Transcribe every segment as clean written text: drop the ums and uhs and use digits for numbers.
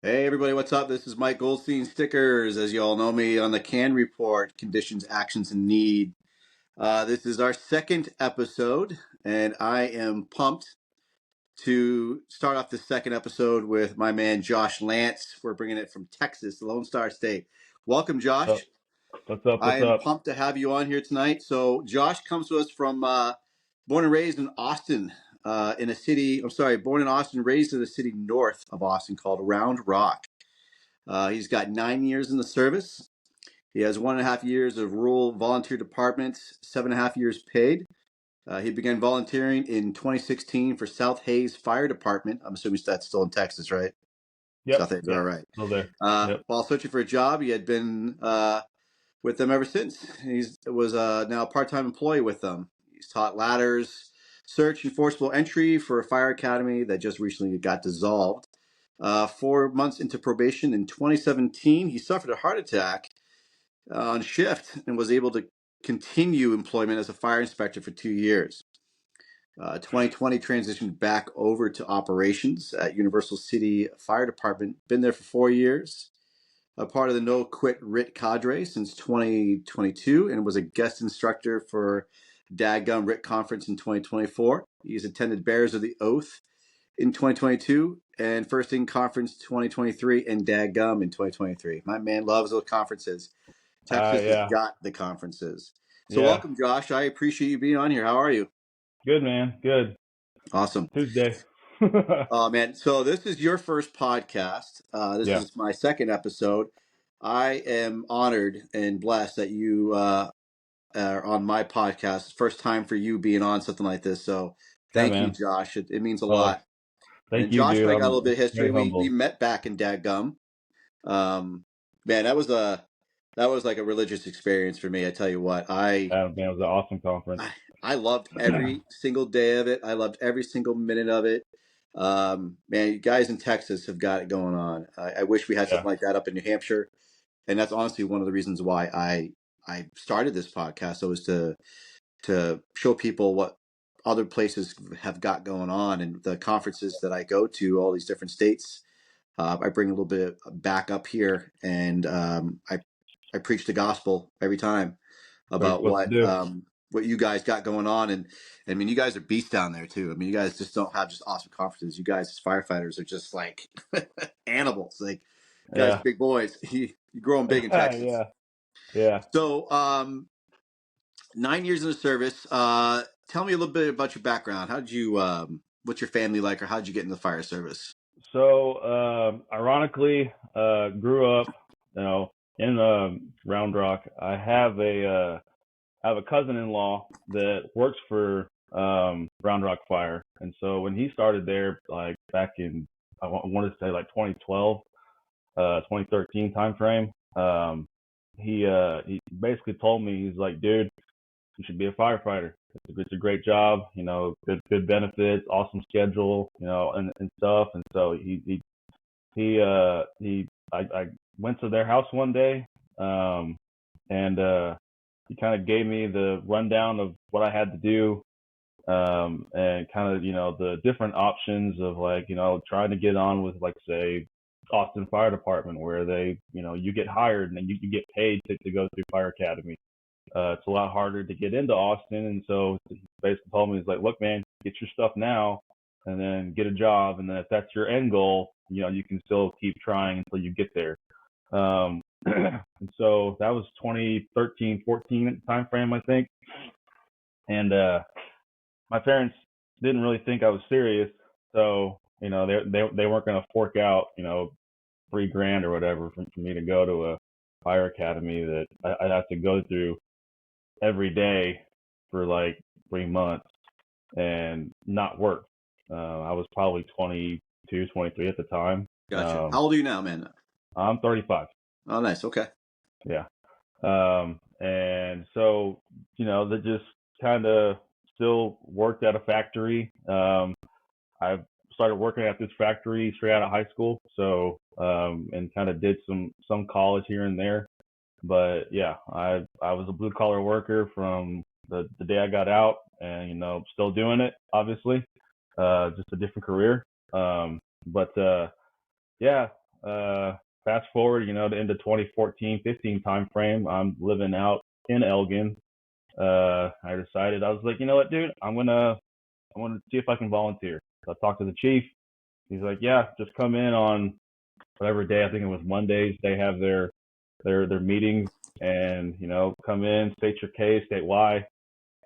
Hey everybody, what's up? This is Mike Goldstein Stickers. As you all know me on the C.A.N report, Conditions, Actions, and Need. This is our second episode, and I am pumped to start off the second episode with my man Josh Lantz. We're bringing it from Texas, the Lone Star State. Welcome, Oh, Josh. what's up? I What's am up? pumped to have you on here tonight. So Josh comes to us from born and raised in Austin, in a city. I'm sorry, born in Austin, raised in a city north of Austin called Round Rock. He's got 9 years in the service. He has 1.5 years of rural volunteer departments, 7.5 years paid. He began volunteering in 2016 for South Hays Fire Department. I'm assuming that's still in Texas, right? Yep, South Hays, all yep, right. still there. Yep. While searching for a job, he had been with them ever since. He was now a part-time employee with them. He's taught ladders, search, and forcible entry for a fire academy that just recently got dissolved. 4 months into probation in 2017, he suffered a heart attack on shift and was able to continue employment as a fire inspector for 2 years. 2020 transitioned back over to operations at Universal City Fire Department. Been there for 4 years. A part of the No Quit RIT cadre since 2022 and was a guest instructor for Dadgum RIT conference in 2024. He's attended Bears of the Oath in 2022 and First in Conference 2023 and Dadgum in 2023. My man loves those conferences. Texas has Yeah, got the conferences. So yeah. welcome, Josh. I appreciate you being on here. How are you? Good, man. Good. Awesome. Tuesday. Oh, man. So this is your first podcast. This Yeah, is my second episode. I am honored and blessed that you are on my podcast. First time for you being on something like this. So yeah, thank you, man. Josh. It means a Oh, lot. thank And you, Josh and dude. I got a I'm little bit of history. very We humbled. met back in Dadgum. Man, that was like a religious experience for me. I tell you what, Man, it was an awesome conference. I loved every single day of it. I loved every single minute of it. Man, you guys in Texas have got it going on. I wish we had Yeah, something like that up in New Hampshire, and that's honestly one of the reasons why I started this podcast. So was to show people what other places have got going on, and the conferences that I go to, all these different states. I bring a little bit back up here, and I preach the gospel every time what you're about supposed to do. what you guys got going on. And I mean, you guys are beasts down there too. I mean, you guys just don't have just awesome conferences. You guys as firefighters are just like animals. Like you guys are Yeah, big boys. You grow them big in Texas. yeah, yeah. So 9 years in the service. Tell me a little bit about your background. How did you what's your family like, or how did you get in the fire service? So, ironically, grew up, in Round Rock. I have a cousin-in-law that works for Round Rock Fire, and so when he started there, like back in want to say like 2012, 2013 timeframe, he basically told me, he's like, dude, you should be a firefighter. It's a great job, good benefits, awesome schedule, and stuff. And so I went to their house one day, and he kind of gave me the rundown of what I had to do, and kind of, the different options of, like, trying to get on with, like, say, Austin Fire Department, where you get hired and then you get paid to go through Fire Academy. It's a lot harder to get into Austin. And so he basically told me, he's like, look, man, get your stuff now and then get a job. And then if that's your end goal, you can still keep trying until you get there. And so that was 2013, 14 time frame, I think. And my parents didn't really think I was serious. So, they weren't going to fork out, $3,000 or whatever for me to go to a fire academy that I'd have to go through every day for like 3 months and not work. I was probably 22, 23 at the time. Gotcha. How old are you now, man? I'm 35. Oh, nice. Okay. Yeah. And so, that just kind of still worked at a factory. I started working at this factory straight out of high school. So, and kind of did some college here and there. But yeah, I was a blue collar worker from the day I got out, and still doing it, obviously, just a different career. But yeah, fast forward, into 2014, 15 time frame. I'm living out in Elgin. I decided, I was like, you know what, dude, I want to see if I can volunteer. So I talked to the chief. He's like, yeah, just come in on whatever day. I think it was Mondays. They have their meetings, and come in, state your case, state why,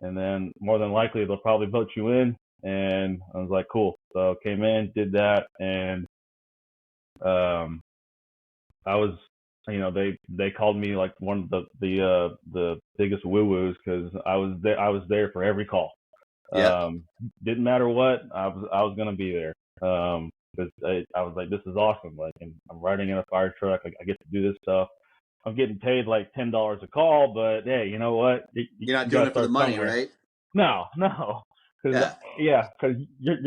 and then more than likely they'll probably vote you in. And I was like, cool. So came in, did that, and um, I was, they called me like one of the biggest woo woos because I was there for every call. Yeah. Didn't matter what, I was gonna be there. Because I was like, this is awesome. Like, and I'm riding in a fire truck. I get to do this stuff. I'm getting paid like $10 a call, but hey, you know what? You're not You doing got to it for the start money, somewhere. right? No, no, because Yeah. yeah, because you're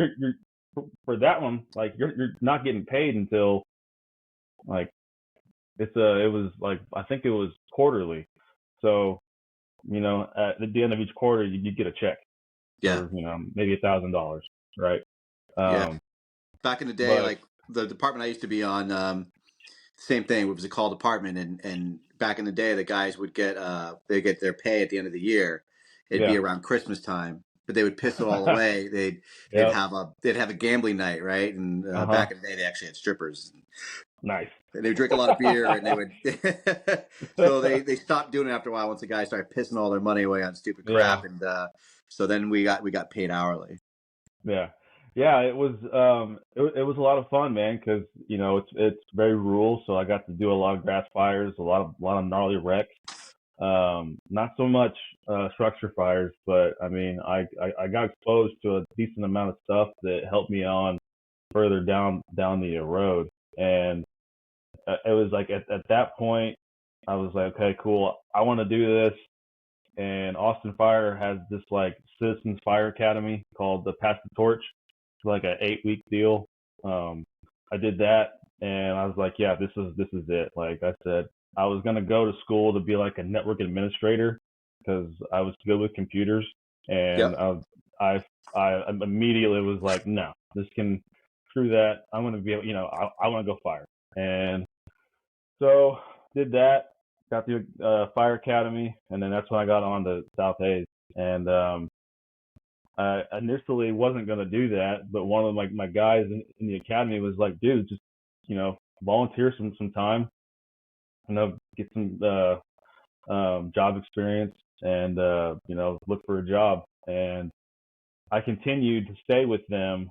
for that one, like you're not getting paid until like it was like I think it was quarterly. So at the end of each quarter, you get a check Yeah. for maybe $1,000, right? Yeah. Um, Back in the day, but like the department I used to be on, same thing. It was a call department, and back in the day, the guys would they get their pay at the end of the year. It'd be yeah, around Christmas time, but they would piss it all away. They'd yep, have a gambling night, right? And uh-huh, back in the day, they actually had strippers, nice. and they would drink a lot of beer, and they would. So they stopped doing it after a while once the guys started pissing all their money away on stupid crap, Yeah, and so then we got paid hourly. yeah, yeah. It was a lot of fun, man, because it's very rural, so I got to do a lot of grass fires, a lot of gnarly wrecks. Not so much structure fires, but I mean, I got exposed to a decent amount of stuff that helped me on further down the road, and it was like at that point, I was like, okay, cool, I want to do this. And Austin Fire has this like Citizens Fire Academy called the Pass the Torch. It's like an 8 week deal. Um, I did that, and I was like, yeah, this is it. Like I said, I was gonna go to school to be like a network administrator because I was good with computers, and Yep. I immediately was like, no, this can screw that. I'm gonna be, I want to go fire, and so did that, got the fire academy, and then that's when I got on to South Hayes. And I initially wasn't going to do that, but one of my guys in the academy was like, dude, just volunteer some time, get some job experience, and look for a job. And I continued to stay with them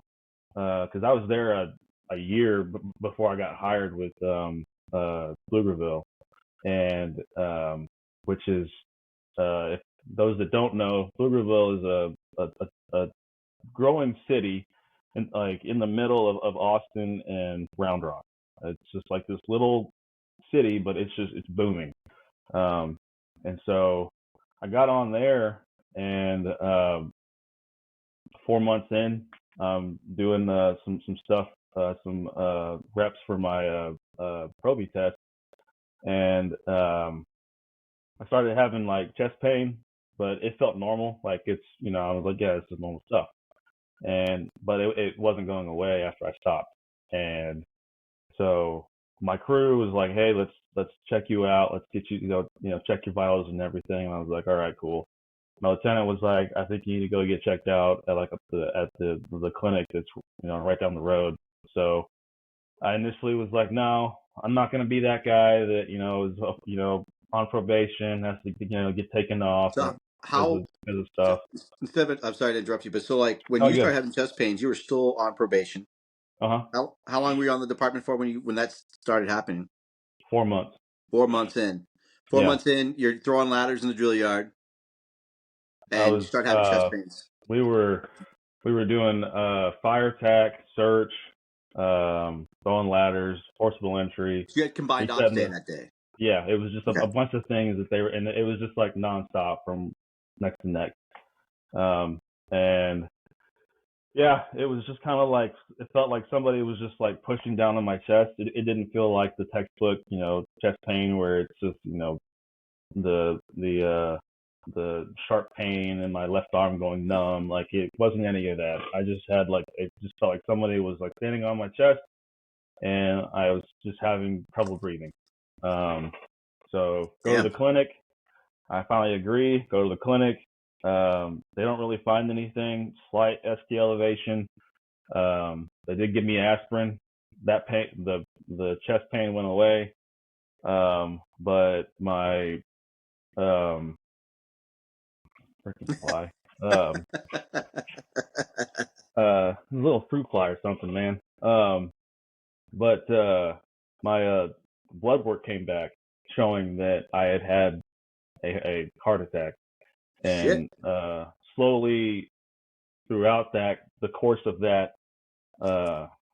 because I was there a year before I got hired with Pflugerville, and which is if those that don't know, Pflugerville is a growing city in the middle of Austin and Round Rock. It's just like this little city, but it's booming. Um, and so I got on there, and 4 months in, doing some stuff, some reps for my Proby test, and I started having like chest pain, but it felt normal. Like I was like, yeah, this is normal stuff. But it wasn't going away after I stopped. And so my crew was like, hey, let's check you out. Let's get you, check your vitals and everything. And I was like, all right, cool. My lieutenant was like, I think you need to go get checked out at like at the clinic that's right down the road. So I initially was like, no, I'm not going to be that guy that is on probation, has to get taken off So because how of so stuff. instead of I'm sorry to interrupt you, but so like when Oh, you good. started having chest pains, you were still on probation. Uh huh. How long were you on the department for when that started happening? 4 months. 4 months in. Four Yeah, months in, you're throwing ladders in the drill yard, I and you was. start having chest pains. We were doing fire attack, search, throwing ladders, forcible entry, So you had combined ops resetting day the. that day. Yeah, it was just a Okay. bunch of things that they were, and it was just like nonstop from neck to neck. And yeah, it was just kind of like it felt like somebody was just like pushing down on my chest. It didn't feel like the textbook, chest pain where it's just the the sharp pain in my left arm going numb. Like it wasn't any of that. I just had like it just felt like somebody was like standing on my chest and I was just having trouble breathing. So go to Damn. the clinic. I finally agree. Go to the clinic. They don't really find anything. Slight ST elevation. They did give me aspirin. That pain, the chest pain went away. But my freaking fly, a little fruit fly or something, man. But my blood work came back showing that I had had a heart attack, Shit. and slowly throughout the course of that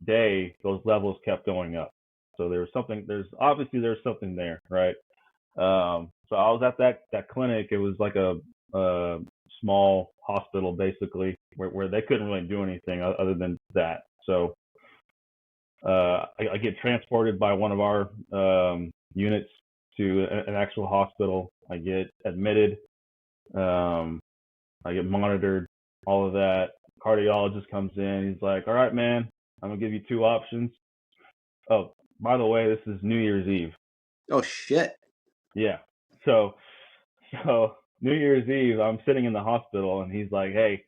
day, those levels kept going up. So there's obviously something there, right? So I was at that clinic. It was like a small hospital basically, where they couldn't really do anything other than that. So I get transported by one of our units to an actual hospital. I get admitted. I get monitored, all of that. Cardiologist comes in. He's like, "All right, man, I'm gonna give you two options." Oh, by the way, this is New Year's Eve. Oh shit. Yeah. So New Year's Eve, I'm sitting in the hospital, and he's like, "Hey,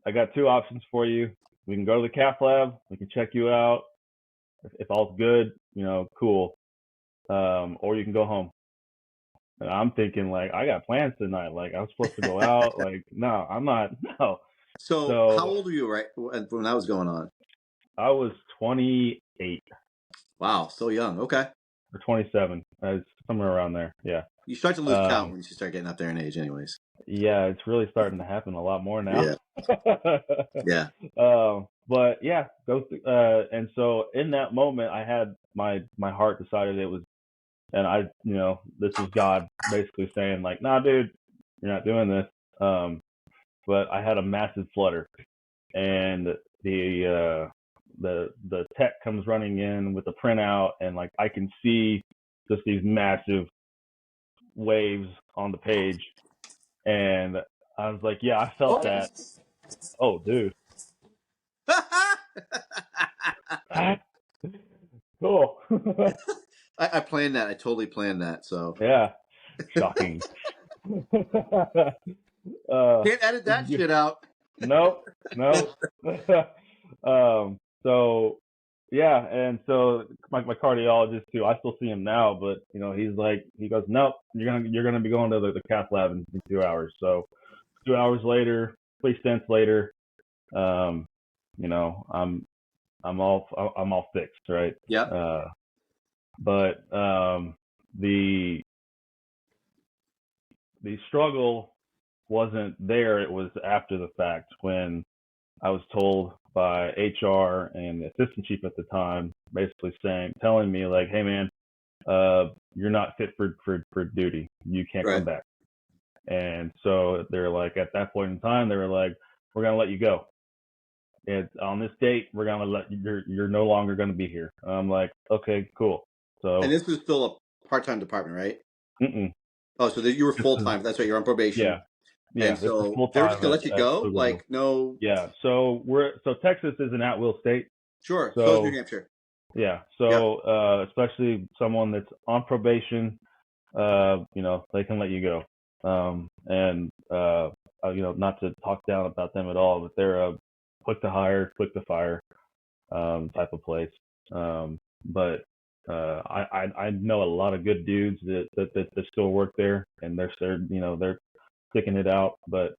I got two options for you. We can go to the cath lab. We can check you out. If all's good, cool. Or you can go home." And I'm thinking like, I got plans tonight. Like I'm supposed to go out. Like no, I'm not. No. So, how So old were you right when that was going on? I was 28 Wow, so young. Okay. or 27, somewhere around there. Yeah. You start to lose count Um, when you start getting up there in age, anyways. yeah, it's really starting to happen a lot more now. Yeah. Yeah. But yeah, and so in that moment, I had my heart decided it was, and this was God basically saying like, "Nah, dude, you're not doing this." But I had a massive flutter, and the tech comes running in with the printout, and like I can see just these massive waves on the page, and I was like, "Yeah, I felt Oh. that." Oh, dude. Cool. I planned that. I totally planned that. So Yeah, shocking. uh, can't edit that shit out. nope, nope. So yeah, and so my cardiologist too. I still see him now, but he goes, "Nope, you're gonna be going to the cath lab in 2 hours." So 2 hours later, 3 stents later, um, I'm all fixed, right? Yep. But the the struggle wasn't there. It was after the fact when I was told by HR and the assistant chief at the time, basically telling me like, "Hey man, you're not fit for duty. You can't Right. come back." And so they're like, at that point in time, they were like, "We're gonna let you go. And on this date, we're gonna let you're no longer gonna be here." I'm like, "Okay, cool." And So, this was still a part-time department, right? mm-mm. Oh, so you were This is full-time. That's right. You're on probation, yeah, and yeah. This is so full they were just time gonna let you at go. Pflugerville. Like, no. Yeah. So Texas is an at-will state. Sure. So is New So Hampshire. yeah. Yep. So especially someone that's on probation, they can let you go. And not to talk down about them at all, but they're a quick to hire, quick to fire type of place. But I know a lot of good dudes that still work there, and they're sticking it out. But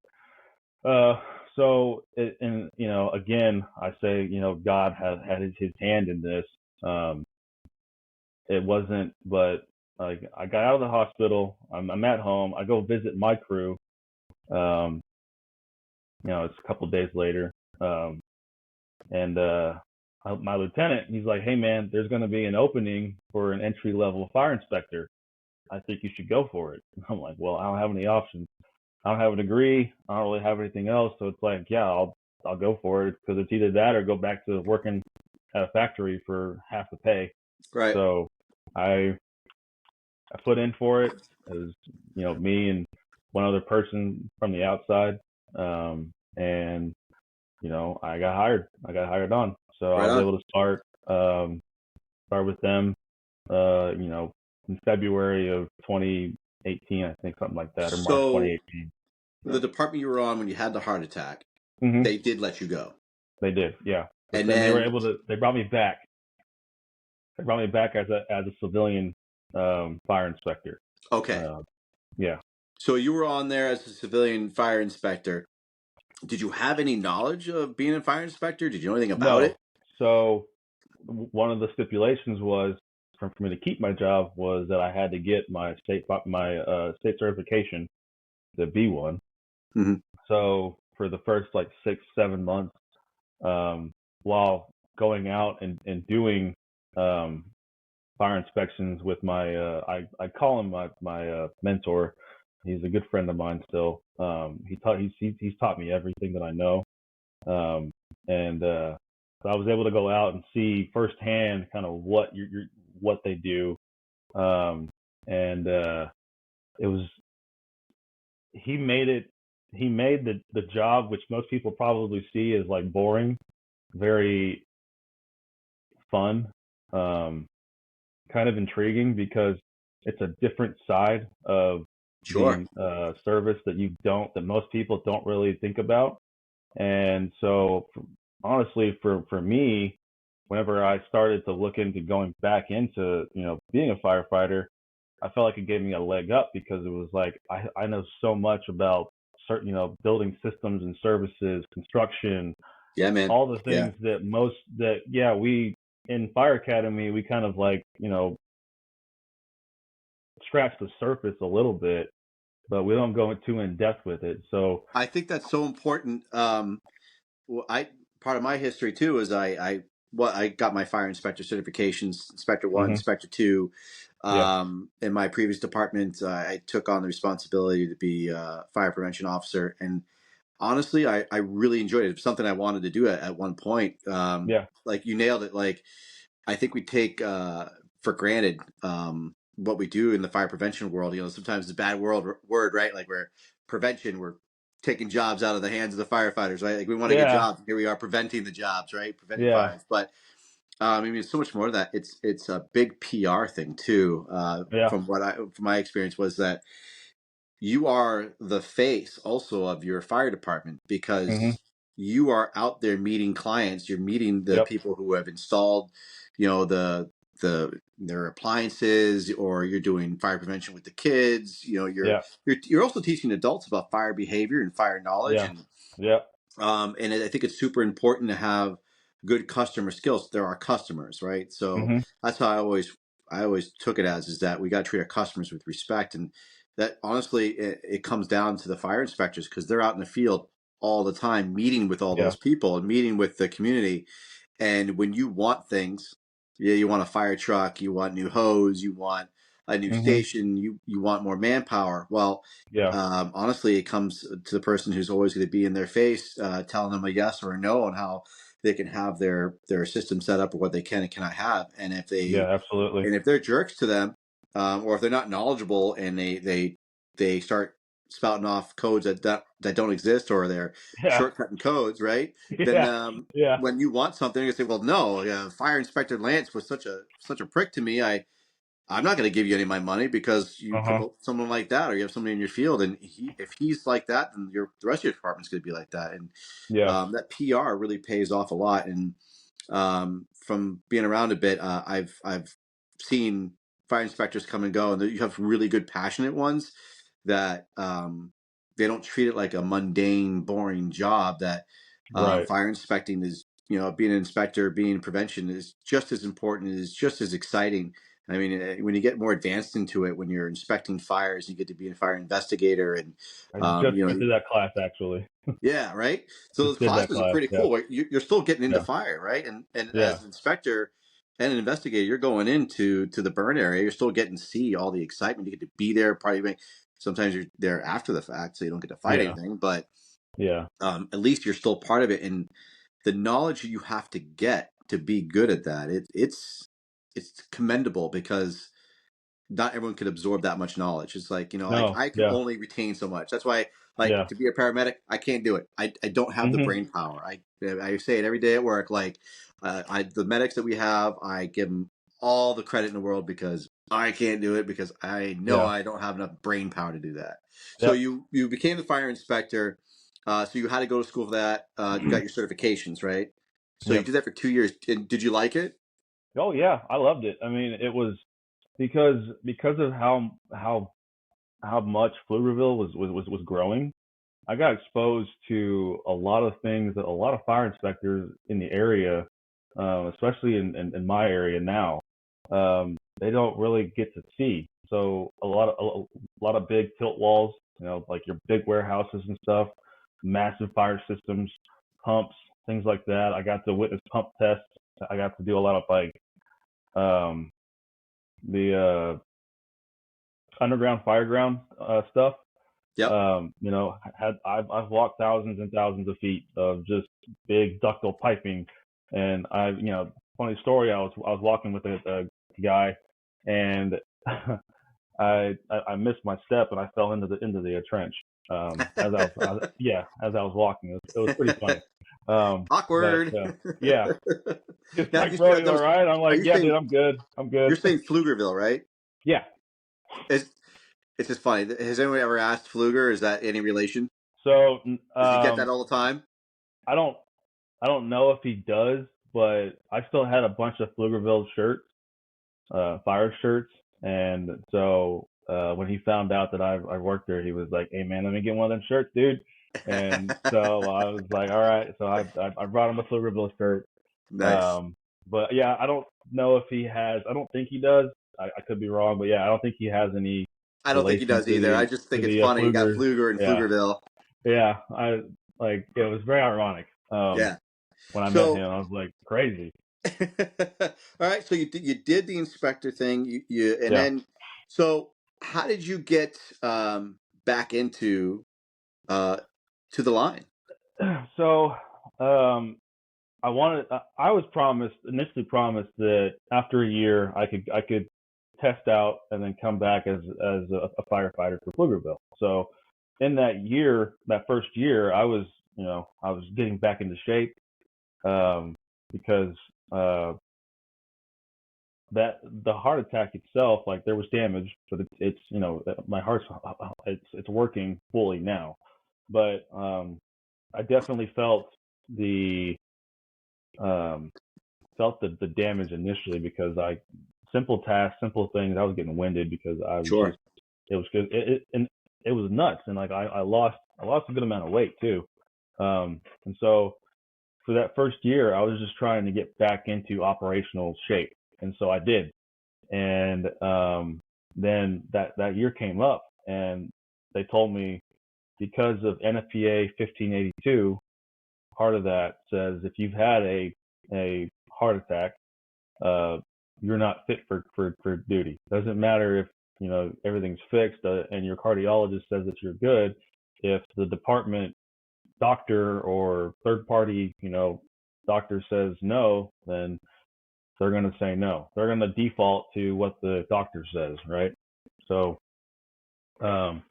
and again, I say God has had his hand in this. It wasn't, but like I got out of the hospital. I'm at home. I go visit my crew. Um, it's a couple of days later. And my lieutenant, he's like, "Hey man, there's going to be an opening for an entry level fire inspector. I think you should go for it." I'm like, "Well, I don't have any options. I don't have a degree. I don't really have anything else." So it's like, yeah, I'll go for it, because it's either that or go back to working at a factory for half the pay. Right. So I put in for it. It was me and one other person from the outside, and I got hired. I got hired on, so I Right was on. able to start Started with them, in February of 2018, I think, something like that, or March So 2018. the department you were on when you had the heart attack, hmm they did let you go. They did, yeah. But And then they were then, able to. They brought me back. They brought me back as a civilian fire inspector. okay. Uh, yeah. So you were on there as a civilian fire inspector. Did you have any knowledge of being a fire inspector? Did you know anything about No. it? So one of the stipulations was for me to keep my job was that I had to get my state certification, the B1. Mm-hmm. So for the first like 6 7 months, um, while going out and doing um, fire inspections with my I call him my mentor. He's a good friend of mine still. He's taught me everything that I know. And So I was able to go out and see firsthand kind of what they do. Um, and It was he made it he made the job, which most people probably see as like boring, very fun, um, kind of intriguing, because it's a different side of Sure. the service that most people don't really think about. And so, honestly, for me, whenever I started to look into going back into, being a firefighter, I felt like it gave me a leg up, because it was like I know so much about certain, building systems and services, construction, Yeah, man. all the Yeah. things that we in fire academy, we kind of like, scratch the surface a little bit, but we don't go too in depth with it. So, I think that's so important. Well, I part of my history too is I got my fire inspector certifications, Inspector One, hmm Inspector Two. yeah, In my previous department, I took on the responsibility to be a fire prevention officer, and honestly, I really enjoyed it. It was something I wanted to do at one point. yeah, Like you nailed it. Like I think we take for granted what we do in the fire prevention world. You know, sometimes it's a bad word, right? Like we're prevention, we're taking jobs out of the hands of the firefighters, right? Like we want to get yeah, jobs. Here we are preventing the jobs, right? Preventing yeah, fires. But I mean, it's so much more to that. It's a big PR thing too. yeah, From my experience was that you are the face also of your fire department hmm because you are out there meeting clients. You're meeting the yep, people who have installed, their appliances, or you're doing fire prevention with the kids. You know, yeah, you're also teaching adults about fire behavior and fire knowledge, yeah, yeah, and I think it's super important to have good customer skills. There are customers, right? So hmm that's how I always took it as is that we got to treat our customers with respect, and that honestly it comes down to the fire inspectors because they're out in the field all the time, meeting with all yeah, those people and meeting with the community. And when you want things, yeah, you want a fire truck, you want new hose, you want a new hmm station, you want more manpower. Well, yeah, honestly, it comes to the person who's always going to be in their face, telling them a yes or a no on how they can have their system set up or what they can and cannot have. yeah, absolutely. And if they're jerks to them, or if they're not knowledgeable and they start spouting off codes that don't exist, or they're Yeah, shortcutting codes, right? Then yeah, yeah, when you want something, you say, "Well, no, Fire Inspector Lantz was such a prick to me. I'm not going to give you any of my money because you uh-huh, promote someone like that, or you have somebody in your field, and if he's like that, then the rest of your department's going to be like that." And yeah, that PR really pays off a lot. And from being around a bit, I've seen fire inspectors come and go, and you have really good, passionate ones that they don't treat it like a mundane, boring job. That right. fire inspecting is, being an inspector, being prevention is just as important, is just as exciting. I mean, when you get more advanced into it, when you're inspecting fires, you get to be a fire investigator, and I just you went know, through that class, actually. yeah, right. So Just those did that classes are class. pretty Yeah, cool. Right? You're still getting into yeah, fire, right? And yeah, as an inspector and an investigator, you're going into the burn area. You're still getting to see all the excitement. You get to be there. Probably sometimes you're there after the fact, so you don't get to fight yeah, anything. But yeah. at least you're still part of it, and the knowledge you have to get to be good at that, it's commendable because not everyone could absorb that much knowledge. It's like, No, I can yeah, only retain so much. That's why, like, yeah, to be a paramedic, I can't do it. I don't have the hmm brain power. I say it every day at work. Like, The medics that we have, I give them all the credit in the world because I can't do it because I know Yeah. I don't have enough brain power to do that. So Yep. you became the fire inspector. So you had to go to school for that. You got your certifications, right? So you Yep. did that for 2 years. And did you like it? Oh yeah, I loved it. I mean, it was because of how much Pflugerville was growing. I got exposed to a lot of things that a lot of fire inspectors in the area, especially in my area now, they don't really get to see. So a lot of big tilt walls, like your big warehouses and stuff, massive fire systems, pumps, things like that. I got to witness pump tests. I got to do a lot of like um, the underground fireground stuff. Yep. I've walked thousands and thousands of feet of just big ductile piping, and funny story. I was walking with a guy, and I missed my step and I fell into the trench. As I was walking, it was pretty funny. But Awkward. yeah, he's Now like, "Bro, you all right?" I'm are like, you "Yeah, dude, saying I'm good. I'm good." you're saying Pflugerville, right? Yeah. It's it's just funny. Has anyone ever asked Pfluger? Is that any relation? So Does he get that all the time? I don't I don't know if he does, but I still had a bunch of Pflugerville shirts, fire shirts, and so when he found out that I worked there, he was like, "Hey man, let me get one of them shirts, dude." And so I was like, "All right." So I brought him a Pflugerville shirt. Nice. Um, but yeah, I don't know if he has. I don't think he does. I could be wrong, but yeah, I don't think he has any I don't think he relation does either. I just to think it's the funny. You got Pfluger. Pfluger and Yeah, Pflugerville. yeah. I like it was very ironic. Yeah. When I met So, him, I was like, crazy. all right. So you did the inspector thing. You and Yeah. then so how did you get back into uh, to the line? So, um, I was initially promised that after a year, I could test out and then come back as a firefighter for Pflugerville. So, in that first year, I was getting back into shape, because uh, that the heart attack itself, like there was damage, but my heart's it's working fully now, but I definitely the um, felt the damage initially because simple tasks, simple things, I was getting winded because I was Sure. just it was good and it was nuts, and like I lost a good amount of weight too, and so for that first year I was just trying to get back into operational shape, and so I did, and then that year came up and they told me because of NFPA 1582, part of that says if you've had a heart attack, uh, you're not fit for duty. Doesn't matter if everything's fixed, and your cardiologist says that you're good. If the department doctor or third party doctor says no, then they're going to say no. They're going to default to what the doctor says, right? So, um,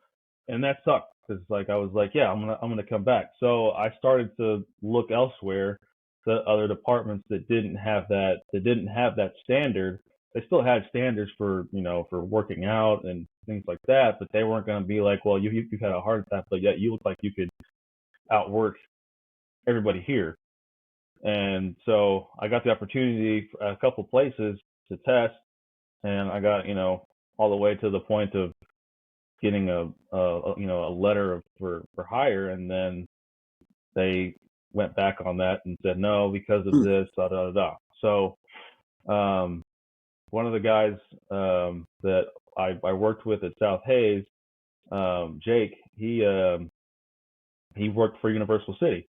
and that sucked because like I was like, yeah, I'm gonna come back. So I started to look elsewhere to other departments that didn't have that standard. They still had standards for working out and things like that, but they weren't going to be like, well, you've had a heart attack, but yet you look like you could outwork everybody here. And so I got the opportunity at a couple places to test, and I got all the way to the point of getting a letter for hire, and then they went back on that and said no because of Hmm. this, da da da. Da. So um, one of the guys that I worked with at South Hayes, Jake, he worked for Universal City,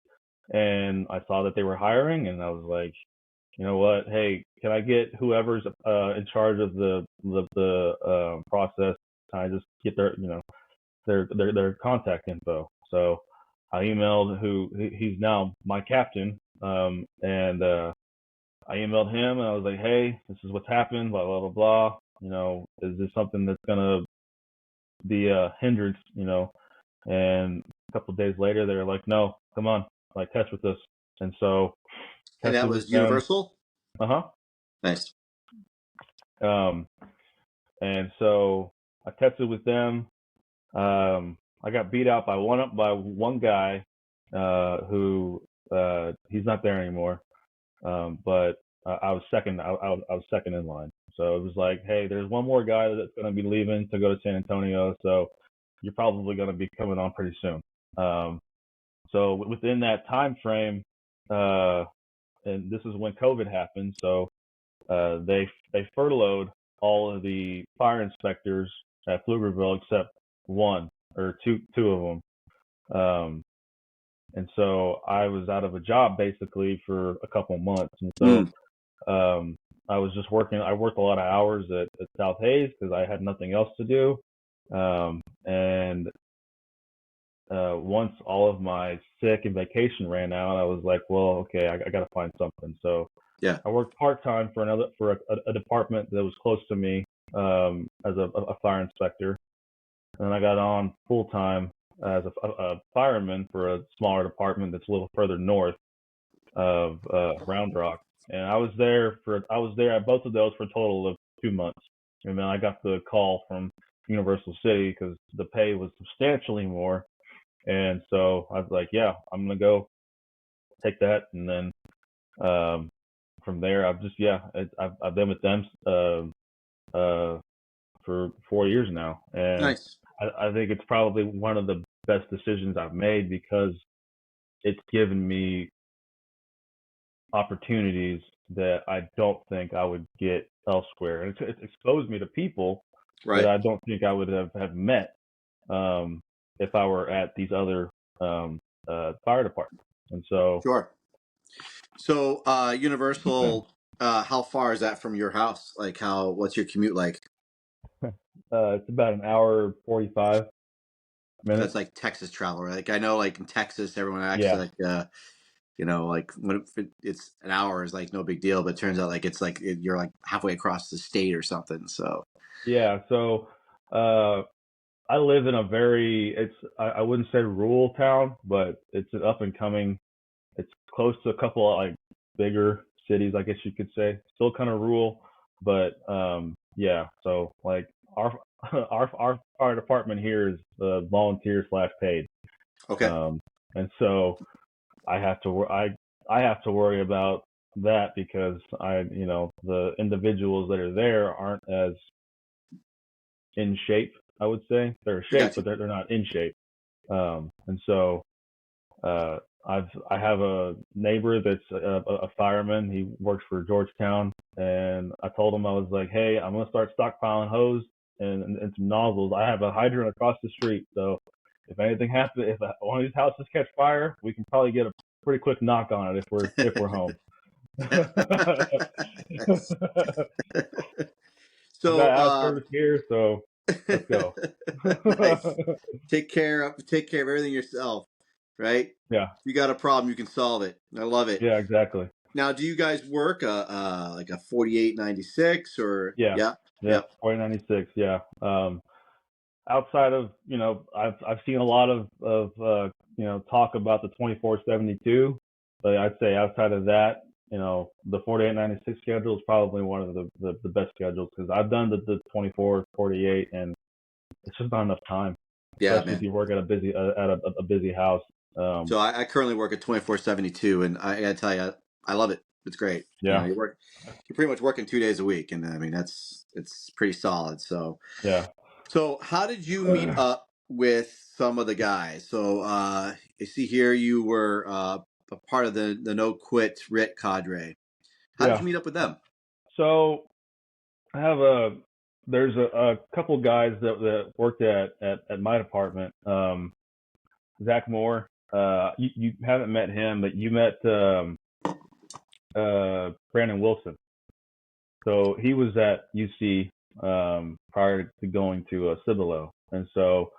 and I saw that they were hiring, and I was like, you know what? Hey, can I get whoever's in charge of the process? Can I just get their contact info? So I emailed he's now my captain, and I emailed him and I was like, hey, this is what's happened, blah blah blah blah. Is this something that's gonna be a hindrance? And a couple of days later, they were like, no, come on, like test with us. And so And that tested with was them. Universal? Uh Nice. huh. And so I tested with them. I got beat out by one guy who he's not there anymore. But I was second. I was second in line. So it was like, hey, there's one more guy that's going to be leaving to go to San Antonio. So you're probably going to be coming on pretty soon. So within that time frame, and this is when COVID happened. So they furloughed all of the fire inspectors at Pflugerville except one or two of them. And so I was out of a job basically for a couple months. And so Mm. I was just working. I worked a lot of hours at South Hayes because I had nothing else to do. And once all of my sick and vacation ran out, I was like, well, okay, I got to find something. So Yeah. I worked part time for a department that was close to me as a fire inspector, and then I got on full time as a fireman for a smaller department that's a little further north of Round Rock. And I was there at both of those for a total of 2 months, and then I got the call from Universal City because the pay was substantially more, and so I was like, yeah, I'm gonna go take that, and then um, from there, I've been with them for 4 years now, and Nice. I think it's probably one of the best decisions I've made because it's given me opportunities that I don't think I would get elsewhere, and it's exposed me to people that Right. I don't think I would have met um, if I were at these other fire departments. And so Sure. So, Universal, how far is that from your house? Like, what's your commute like? it's about an hour 45 That's minutes. like Texas travel, right? Like, I know, like in Texas, everyone acts Yeah, like, like when it's an hour is like no big deal, but it turns out like it's like you're like halfway across the state or something. So, yeah. So uh, I live in a I wouldn't say rural town, but it's an up and coming. It's close to a couple of like bigger cities, I guess you could say. Still kind of rural, but yeah. So like our our department here is volunteer slash paid, okay, um, and so I have to I have to worry about that because the individuals that are there aren't as in shape. I would say they're in I shape, got but you. they're not in shape. And so uh, I have a neighbor that's a fireman. He works for Georgetown, and I told him I was like, hey, I'm gonna start stockpiling hose and some nozzles. I have a hydrant across the street, so if anything happens, if one of these houses catch fire, we can probably get a pretty quick knock on it if we're home. Nice. We So, got out of service here, so let's go. nice. Take care of everything yourself, right? Yeah, If you got a problem, you can solve it. I love it. yeah, exactly. Now, do you guys work like a 4896 or Yeah, yeah, yeah, yep. 4096. Yeah. Outside of I've seen a lot of talk about the 2472, but I'd say outside of that, the 4896 schedule is probably one of the best schedules because I've done the 24 48 and it's just not enough time, Yeah, especially if man. you work at a busy house. So I currently work at 2472, and I gotta tell you, I love it. It's great. Yeah, You're pretty much working 2 days a week, and I mean it's pretty solid. yeah, So how did you meet up with some of the guys? So I see here you were a part of the No Quit RIT cadre. How did yeah. you meet up with them? So I have there's a couple guys that worked at my department. Zach Moore. You haven't met him, but you met Brandon Wilson. So he was at UC prior to going to Cibolo, and so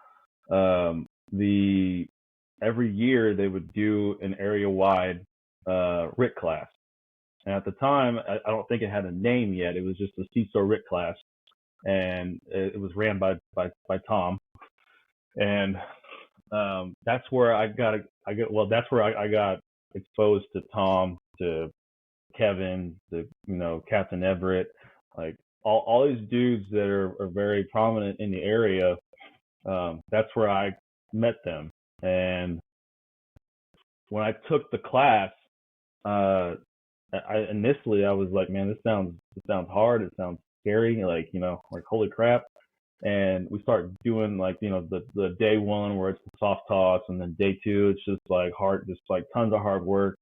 the every year they would do an area wide RIT class. And at the time, I don't think it had a name yet. It was just a CISO RIT class, and it was ran by Tom. And that's where I got. That's where I got exposed to Tom, to Kevin, to Captain Everett, like all these dudes that are very prominent in the area. That's where I met them. And when I took the class, initially I was like, man, this sounds hard. It sounds scary. Like, like holy crap. And we start doing like, the day one where it's the soft toss, and then day two, it's just like hard, just like tons of hard work.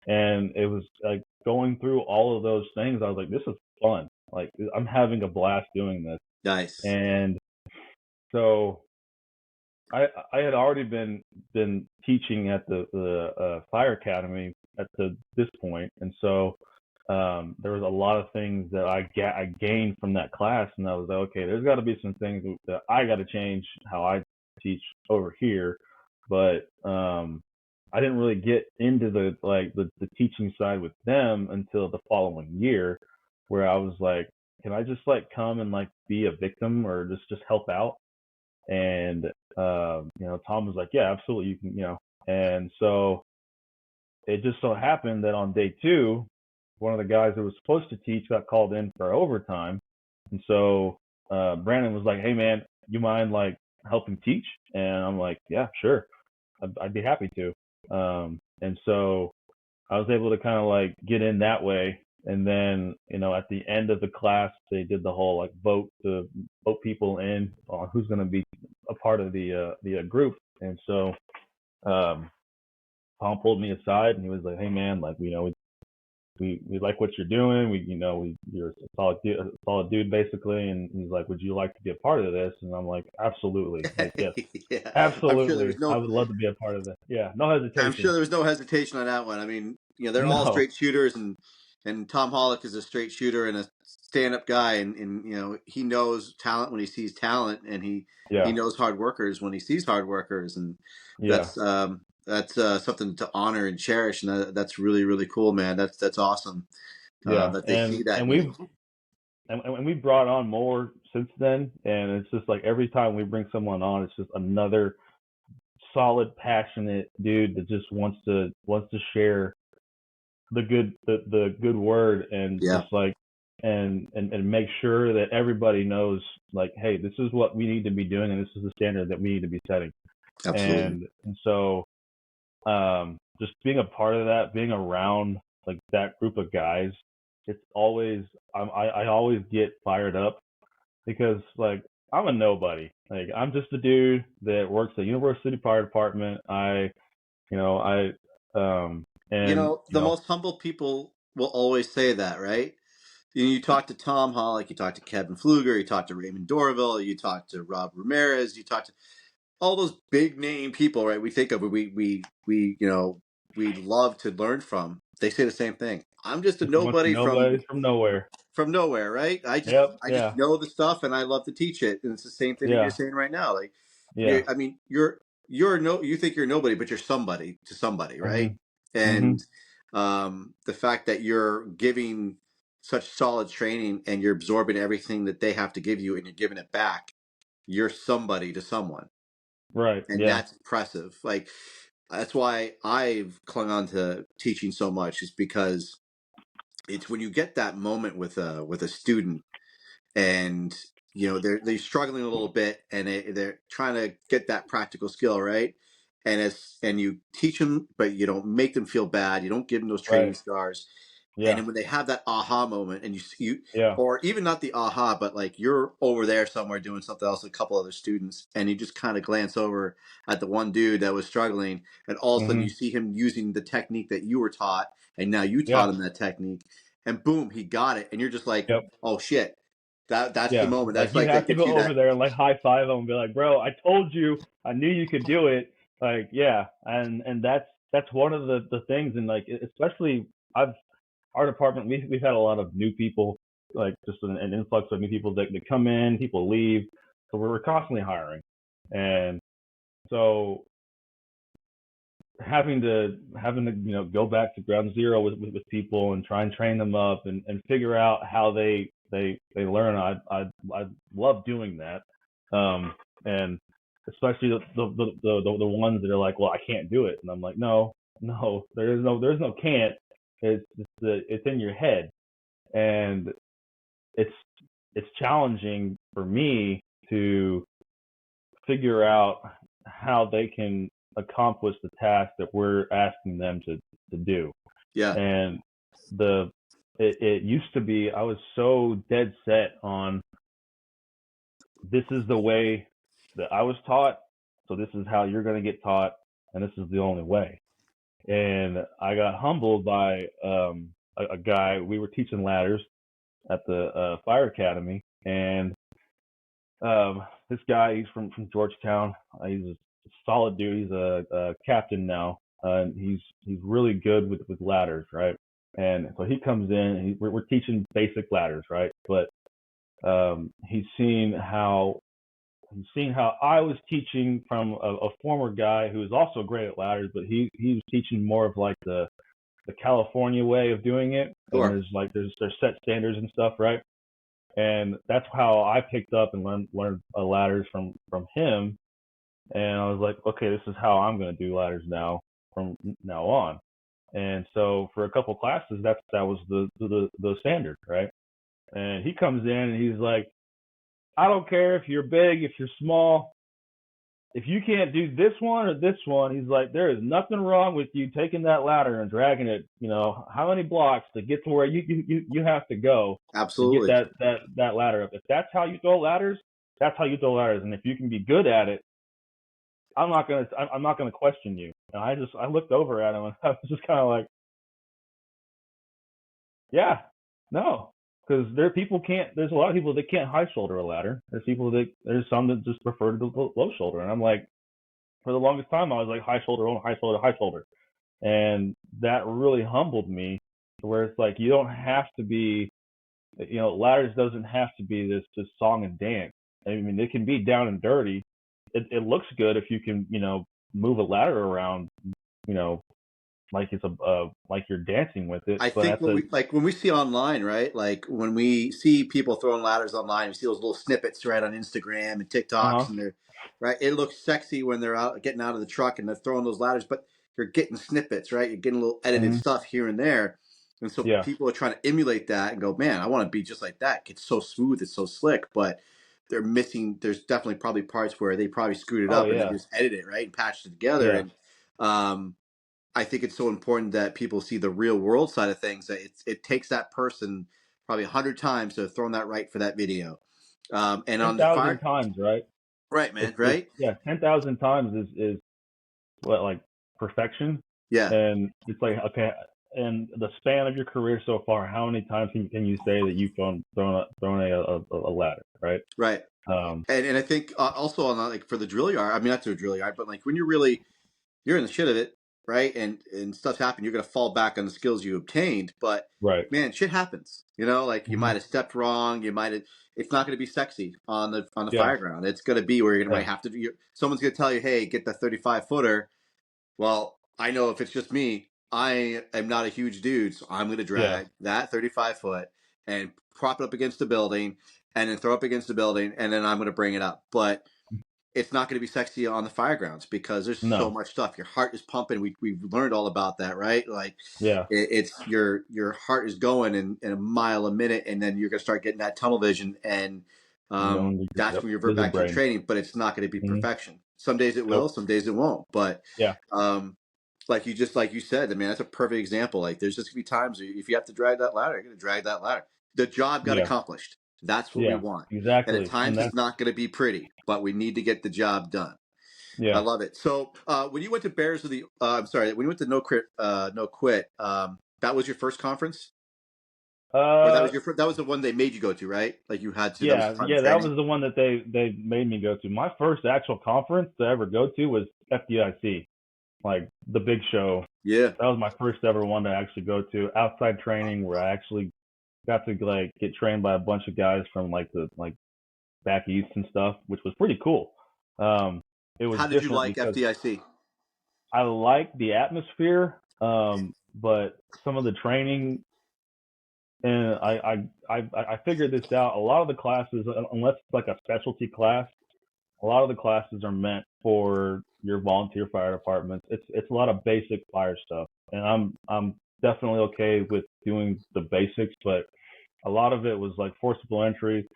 And it was like going through all of those things. I was like, this is fun. Like I'm having a blast doing this. Nice. And so I had already been teaching at the fire academy at this point, and so there was a lot of things that I gained from that class, and I was like, okay, there's got to be some things that I got to change how I teach over here, but I didn't really get into the teaching side with them until the following year, where I was like, can I just like come and like be a victim or just help out? And Tom was like, yeah, absolutely, you can. And so it just so happened that on day two, one of the guys that was supposed to teach got called in for overtime. And so Brandon was like, hey man, you mind like helping teach? And I'm like, yeah, sure, I'd be happy to. And so I was able to kind of like get in that way. And then, at the end of the class, they did the whole like vote people in on who's going to be a part of the group. And so Tom pulled me aside and he was like, hey man, like, we like what you're doing. You're a solid dude basically. And he's like, would you like to be a part of this? And I'm like, absolutely. Like, yes, Yeah, I'm sure there absolutely. was I no. would love to be a part of this. Yeah. No I'm hesitation. sure there was no hesitation on that one. I mean, they're all No. straight shooters, and Tom Hollick is a straight shooter and a stand-up guy, and he knows talent when he sees talent, and he Yeah. knows hard workers when he sees hard workers, and Yeah. that's something to honor and cherish, and that's really really cool, man. That's awesome Yeah. that they see And that and in you. we brought on more since then, and it's just like every time we bring someone on, it's just another solid, passionate dude that just wants to share the good word, and Yeah, just like and make sure that everybody knows, like, hey, this is what we need to be doing, and this is the standard that we need to be setting. absolutely. And so just being a part of that, being around like that group of guys, it's always I always get fired up, because like I'm a nobody. Like I'm just a dude that works at University Fire Department. I and The most humble people will always say that, right? You talk to Tom Hollick, you talk to Kevin Pfluger, you talk to Raymond Dorville, you talk to Rob Ramirez, you talk to all those big name people, right? We think of we love to learn from. They say the same thing. I'm just a just a bunch of nobody nobodies from nowhere. from nowhere, right? Yep. I just Yeah. know the stuff and I love to teach it. And it's the same thing that you're Yeah. saying right now. Like Yeah. you're no you think you're nobody, but you're somebody to somebody, right? Mhm. And Mhm. the fact that you're giving such solid training and you're absorbing everything that they have to give you and you're giving it back, you're somebody to someone. Right. And Yeah. that's impressive. Like that's why I've clung on to teaching so much, is because it's when you get that moment with a student, and they're struggling a little bit, and they're trying to get that practical skill, right? And you teach them, but you don't make them feel bad, you don't give them those training Right. scars, and Yeah. then when they have that aha moment, and you Yeah. or even not the aha, but like you're over there somewhere doing something else with a couple other students, and you just kind of glance over at the one dude that was struggling, and all of a sudden you Mhm. see him using the technique that you were taught, and now you taught Yeah. him that technique, and boom, he got it, and you're just like, Yep. oh shit, that's the Yeah. moment. Like That's you like have that to gets go you over that. there and like high five them and be like, bro, I told you, I knew you could do it. Like, yeah. And that's one of the things. And like, especially I've our department, we've had a lot of new people, like just an influx of new people that come in, people leave. So we're constantly hiring. And so having to go back to ground zero with people and try and train them up and figure out how they learn. I love doing that. And especially the ones that are like, well, I can't do it, and I'm like, no, no, there's no can't. It's in your head, and it's it's challenging for me to figure out how they can accomplish the task that we're asking them to do. Yeah, And the it used to be I was so dead set on this is the way that I was taught, so this is how you're going to get taught, and this is the only way. And I got humbled by a guy. We were teaching ladders at the fire academy, and this guy, he's from Georgetown. He's a solid dude. He's a captain now, and he's really good with ladders, right? And so he comes in, and we're teaching basic ladders, right? But he's seen how I was teaching from a former guy who was also great at ladders, but he was teaching more of like the California way of doing it, and sure. there's set standards and stuff, right? And that's how I picked up and learned ladders from him. And I was like, okay, this is how I'm going to do ladders now from now on. And so for a couple classes, that was the standard, right? And he comes in and he's like, I don't care if you're big, if you're small, if you can't do this one or this one, he's like, there is nothing wrong with you taking that ladder and dragging it, how many blocks to get to where you have to go to get Absolutely. that ladder up. If that's how you throw ladders, that's how you throw ladders. And if you can be good at it, I'm not gonna question you. And I looked over at him and I was just kind of like, yeah, no, because there's a lot of people that can't high shoulder a ladder. There's some that just prefer to do low shoulder. And I'm like, for the longest time, I was like high shoulder, high shoulder, high shoulder. And that really humbled me to where it's like, you don't have to be, ladders doesn't have to be this song and dance. I mean, it can be down and dirty. It looks good if you can, move a ladder around, you know, like it's like you're dancing with it. I But think when we see online, right? Like when we see people throwing ladders online, we see those little snippets right on Instagram and TikToks, uh-huh, and they're right. It looks sexy when they're out getting out of the truck and they're throwing those ladders, but you're getting snippets, right? You're getting a little edited hmm stuff here and there, and so yeah, people are trying to emulate that and go, "Man, I want to be just like that. It's so smooth, it's so slick," but they're missing. There's definitely probably parts where they probably screwed it oh up and they yeah, just edited it right and patched it together, yeah, and um, I think it's so important that people see the real world side of things. That it takes that person probably 100 times to have thrown that right for that video. And ten on the thousand fire, times, right? right, man, It's right, yeah, 10,000 times is what, like, perfection. yeah, And it's like, okay, in the span of your career so far, how many times can you say that you've thrown a ladder, right? right. Um, And I think also on like for the drill yard. I mean, not to a drill yard, but like when you're in the shit of it, right? And stuff's happened. You're gonna fall back on the skills you obtained, but right. man, shit happens. Like you hmm might have stepped wrong. You might have. It's not gonna be sexy on the Yeah. fire ground. It's gonna be where you're gonna might Yeah. have to. Someone's gonna tell you, hey, get the 35 footer. Well, I know if it's just me, I am not a huge dude, so I'm gonna Yeah. drag that 35 foot and prop it up against the building, and then throw it up against the building, and then I'm gonna bring it up, but it's not going to be sexy on the fire grounds because there's so No. much stuff. Your heart is pumping. We've learned all about that, right? Like Yeah. it's your heart is going in a mile a minute, and then you're going to start getting that tunnel vision, and You don't need that's yep. when you revert Lizard back to your brain. training. But it's not going to be hmm perfection. Some days it will, Nope. some days it won't. But Yeah. um, like you said, I mean that's a perfect example. Like there's just gonna be times if you have to drag that ladder, you're going to drag that ladder. The job got Yeah. accomplished. That's what we Yeah. want. And at Exactly. And times it's that's not going to be pretty, but we need to get the job done. I yeah. love it. So when you went to Bears of the, I'm sorry, when you went to No Quit, that was your first conference, or Uh, that was the one they made you go to, right? Like you had to. That was yeah. part of Yeah. That training. was the one that they made me go to. My first actual conference to ever go to was FDIC, like the big show. Yeah. That was my first ever one to actually go to outside training where I actually got to like get trained by a bunch of guys from like back east and stuff, which was pretty cool. Um, it was How did you different like because FDIC? I liked the atmosphere, but some of the training, and I figured this out. A lot of the classes, unless it's like a specialty class, a lot of the classes are meant for your volunteer fire departments. It's a lot of basic fire stuff, and I'm definitely okay with doing the basics, but a lot of it was like forcible entry.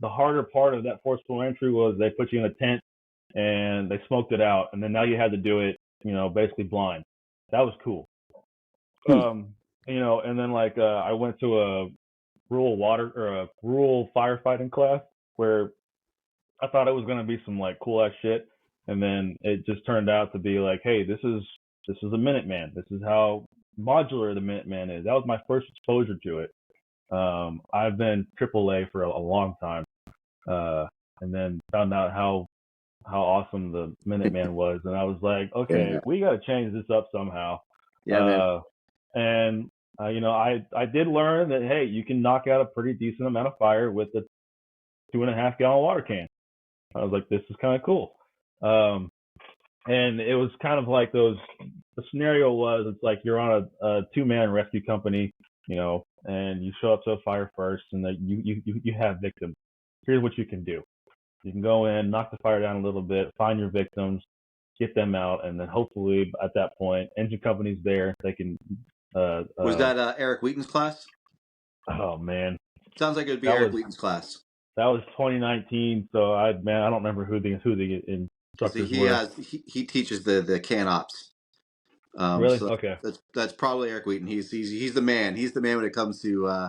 The harder part of that forcible entry was they put you in a tent and they smoked it out, and then now you had to do it, basically blind. That was cool. Hmm. And then like I went to a rural firefighting class where I thought it was gonna be some like cool ass shit, and then it just turned out to be like, hey, this is a Minuteman. This is how modular the Minuteman is. That was my first exposure to it. I've been AAA for a long time, and then found out how awesome the Minuteman was, and I was like, okay, Yeah. we got to change this up somehow. Yeah, man. Uh, and I did learn that hey, you can knock out a pretty decent amount of fire with a 2.5 gallon water can. I was like, this is kind of cool. And it was kind of like those. The scenario was it's like you're on a 2-man rescue company, and you show up to a fire first, and that you have victims. Here's what you can do. You can go in, knock the fire down a little bit, find your victims, get them out, and then hopefully at that point, engine company's there. They can. Was that Eric Wheaton's class? Oh man, Sounds like it would be that Eric was Wheaton's class. 2019. So I don't remember who the Because instructors were. he teaches the C.A.N ops. Really? So Okay. that's probably Eric Wheaton. He's the man. He's the man when it comes to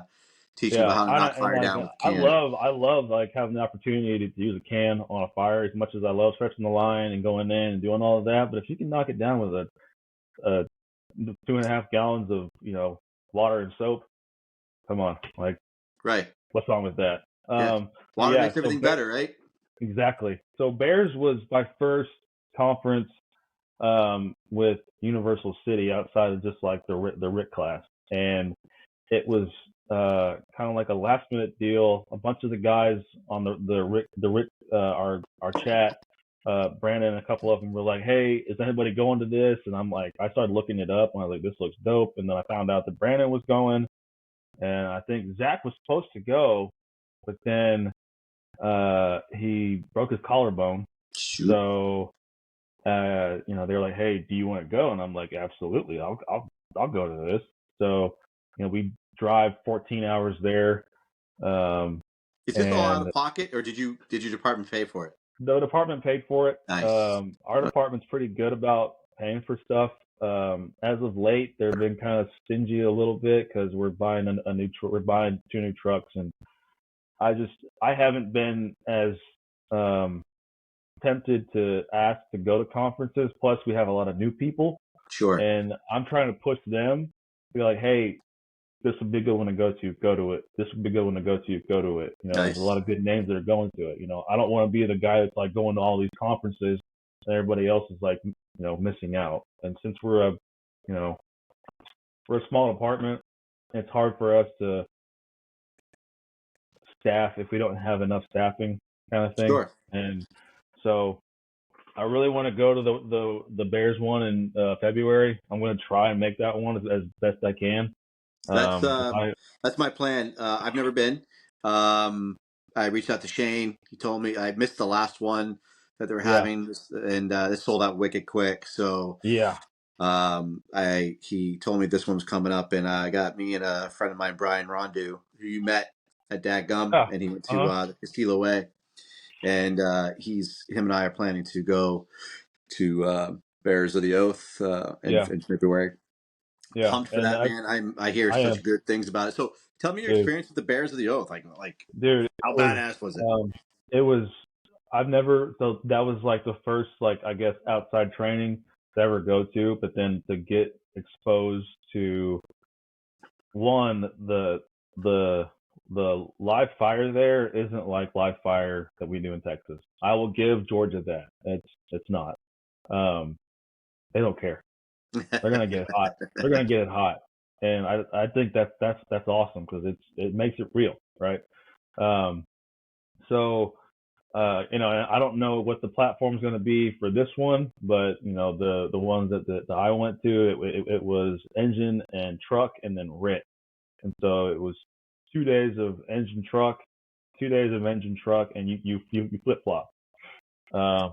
teaching about Yeah, how to knock and fire like down with I C.A.N. love like having the opportunity to use a can on a fire as much as I love stretching the line and going in and doing all of that. But if you can knock it down with a 2.5 gallons of water and soap, come on, like Right. what's wrong with that? Yeah. But Water yeah, makes everything better, right? exactly. So Bears was my first conference with Universal City outside of just like the RIT class, and it was kind of like a last minute deal. A bunch of the guys on the RIT our chat, Brandon and a couple of them were like, "Hey, is anybody going to this?" And I'm like, I started looking it up, and I was like, "This looks dope." And then I found out that Brandon was going, and I think Zach was supposed to go, but then he broke his collarbone. Shoot. So they're like, "Hey, do you want to go?" And I'm like, "Absolutely, I'll go to this." So, we drive 14 hours there, um, Is this all out and of pocket, or did your department pay for it? the department paid for it. Nice. Our department's pretty good about paying for stuff. As of late, they've been kind of stingy a little bit because we're buying we're buying 2 new trucks, and I haven't been as um, tempted to ask to go to conferences. Plus, we have a lot of new people, Sure. and I'm trying to push them to be like, hey, this would be a good one to go to. Go to it. This would be a good one to go to. Go to it. There's a lot Nice. of good names that are going to it. I don't want to be the guy that's like going to all these conferences and everybody else is like, missing out. And since you know, we're a small department, it's hard for us to staff if we don't have enough staffing, kind of thing. Sure. And so I really want to go to the Bears one in February. I'm going to try and make that one as best I can. That's If I that's my plan. I've never been. Um, I reached out to Shane. He told me I missed the last one that they were Yeah, having, and it sold out wicked quick. So yeah, I he told me this one was coming up, and I got me and a friend of mine, Brian Rondu, who you met at Dadgum, yeah, and he went uh to huh, the Castilla Way, and him and I are planning to go to Bears of the Oath yeah, in February. yeah. Pumped for And that, man. I hear I such am, good things about it. So tell me your dude, experience with the Bears of the Oath. Like dude. how badass was it? It was. I've never. So that was like the first, like I guess, outside training to ever go to. But then to get exposed to one, the the live fire there isn't like live fire that we do in Texas. I will give Georgia that. It's not. Um, they don't care. They're gonna get it hot. They're gonna get it hot, and I think that's awesome because it makes it real, right? Um, so and I don't know what the platform's going to be for this one, but the ones that I went to, it was engine and truck and then RIT, and so it was 2 days of engine truck, 2 days of engine truck, and you flip flop. Uh,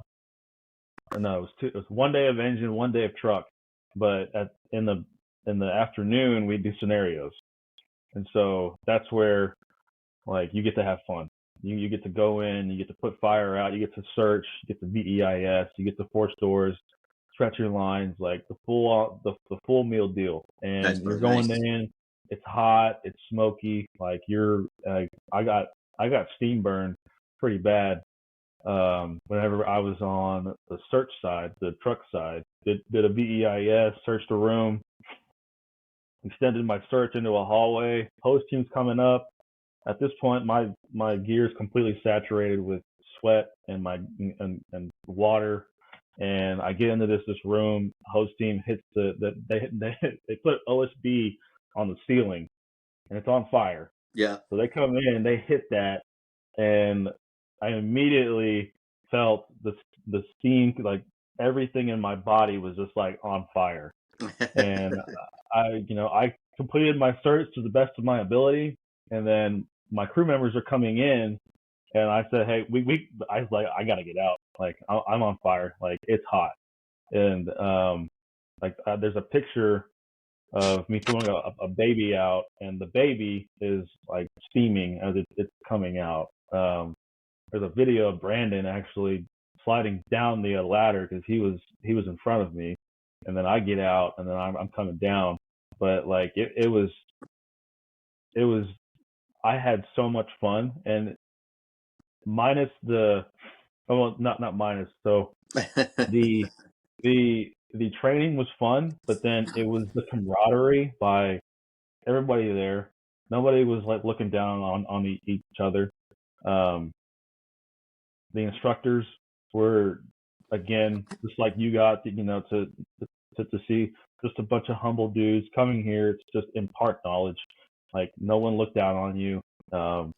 no, it was 1 day of engine, 1 day of truck, but in the afternoon we do scenarios, and so that's where like you get to have fun. You get to go in, you get to put fire out, you get to search, you get to VEIS, you get to force doors, stretch your lines, like the full meal deal. Nice, And you're brother. going Nice. in, it's hot, it's smoky, like you're like I got steam burned pretty bad whenever I was on the search side, the truck side. Did a VEIS, searched the room, extended my search into a hallway. Host team's coming up. At this point, my gear is completely saturated with sweat and and water. And I get into this room. Host team hits they put OSB on the ceiling and it's on fire. Yeah. So they come in and they hit that, and I immediately felt the steam, like everything in my body was just like on fire. And I completed my search to the best of my ability, and then my crew members are coming in, and I said, hey, I was like, I gotta get out, like I'm on fire, like it's hot, and there's a picture of me throwing a baby out, and the baby is like steaming as it's coming out. There's a video of Brandon actually sliding down the ladder because he was in front of me, and then I get out, and then I'm coming down. But like it was I had so much fun, and minus the oh, well, not minus. So the the training was fun, but then it was the camaraderie by everybody there. Nobody was like looking down on each other. Um, the instructors were again just like you got, to see just a bunch of humble dudes coming here. It's just impart knowledge. Like no one looked down on you. Um,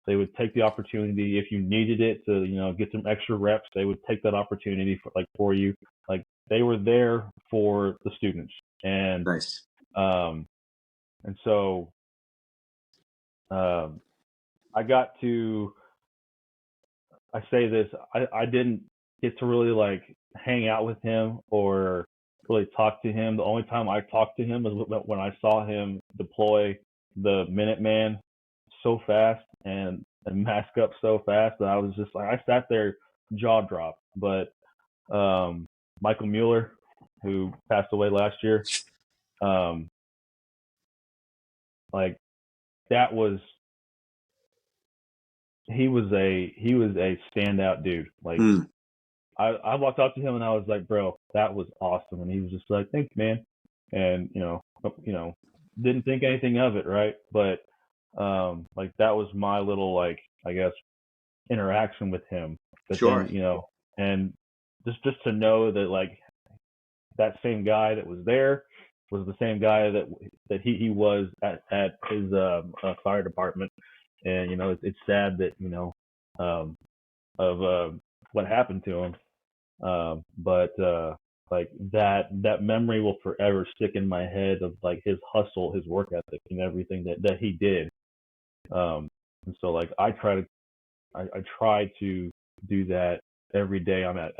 they would take the opportunity if you needed it to get some extra reps. They would take that opportunity for you. Like they were there for the students, and Nice. um, and so um, I got to I say this, I didn't get to really like hang out with him or really talk to him. The only time I talked to him was when I saw him deploy the Minuteman so fast and mask up so fast that I was just like, I sat there jaw dropped. But um, Michael Mueller, who passed away last year, um, like that was he was a standout dude. Like Mm, I walked up to him and I was like, bro, that was awesome. And he was just like, thanks, man. And, didn't think anything of it, right? But like that was my little like, I guess, interaction with him. But then, sure. and just to know that like that same guy that was there was the same guy that he was at his fire department. And, it's sad that, um of what happened to him. But like that memory will forever stick in my head of like his hustle, his work ethic, and everything that he did. And so like I try to do that every day I'm at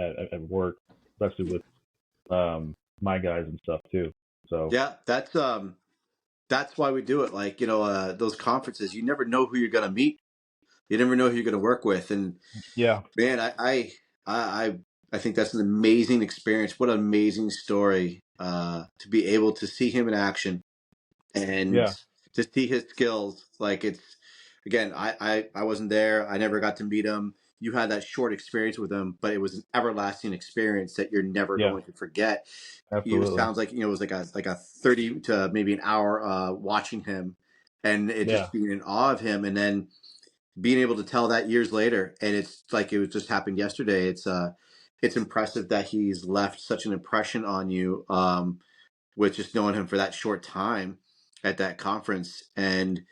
work, especially with my guys and stuff too. So Yeah, that's why we do it. Like, those conferences, you never know who you're gonna meet. You never know who you're gonna work with. And yeah, man, I I think that's an amazing experience. What an amazing story. To be able to see him in action and yeah, to see his skills. Like it's again, I wasn't there. I never got to meet him. You had that short experience with him, but it was an everlasting experience that you're never yeah, going to forget. You absolutely, sounds like it was like a 30 to maybe an hour watching him, and it yeah, just being in awe of him, and then being able to tell that years later, and it's like it was just happened yesterday. It's impressive that he's left such an impression on you, with just knowing him for that short time at that conference. And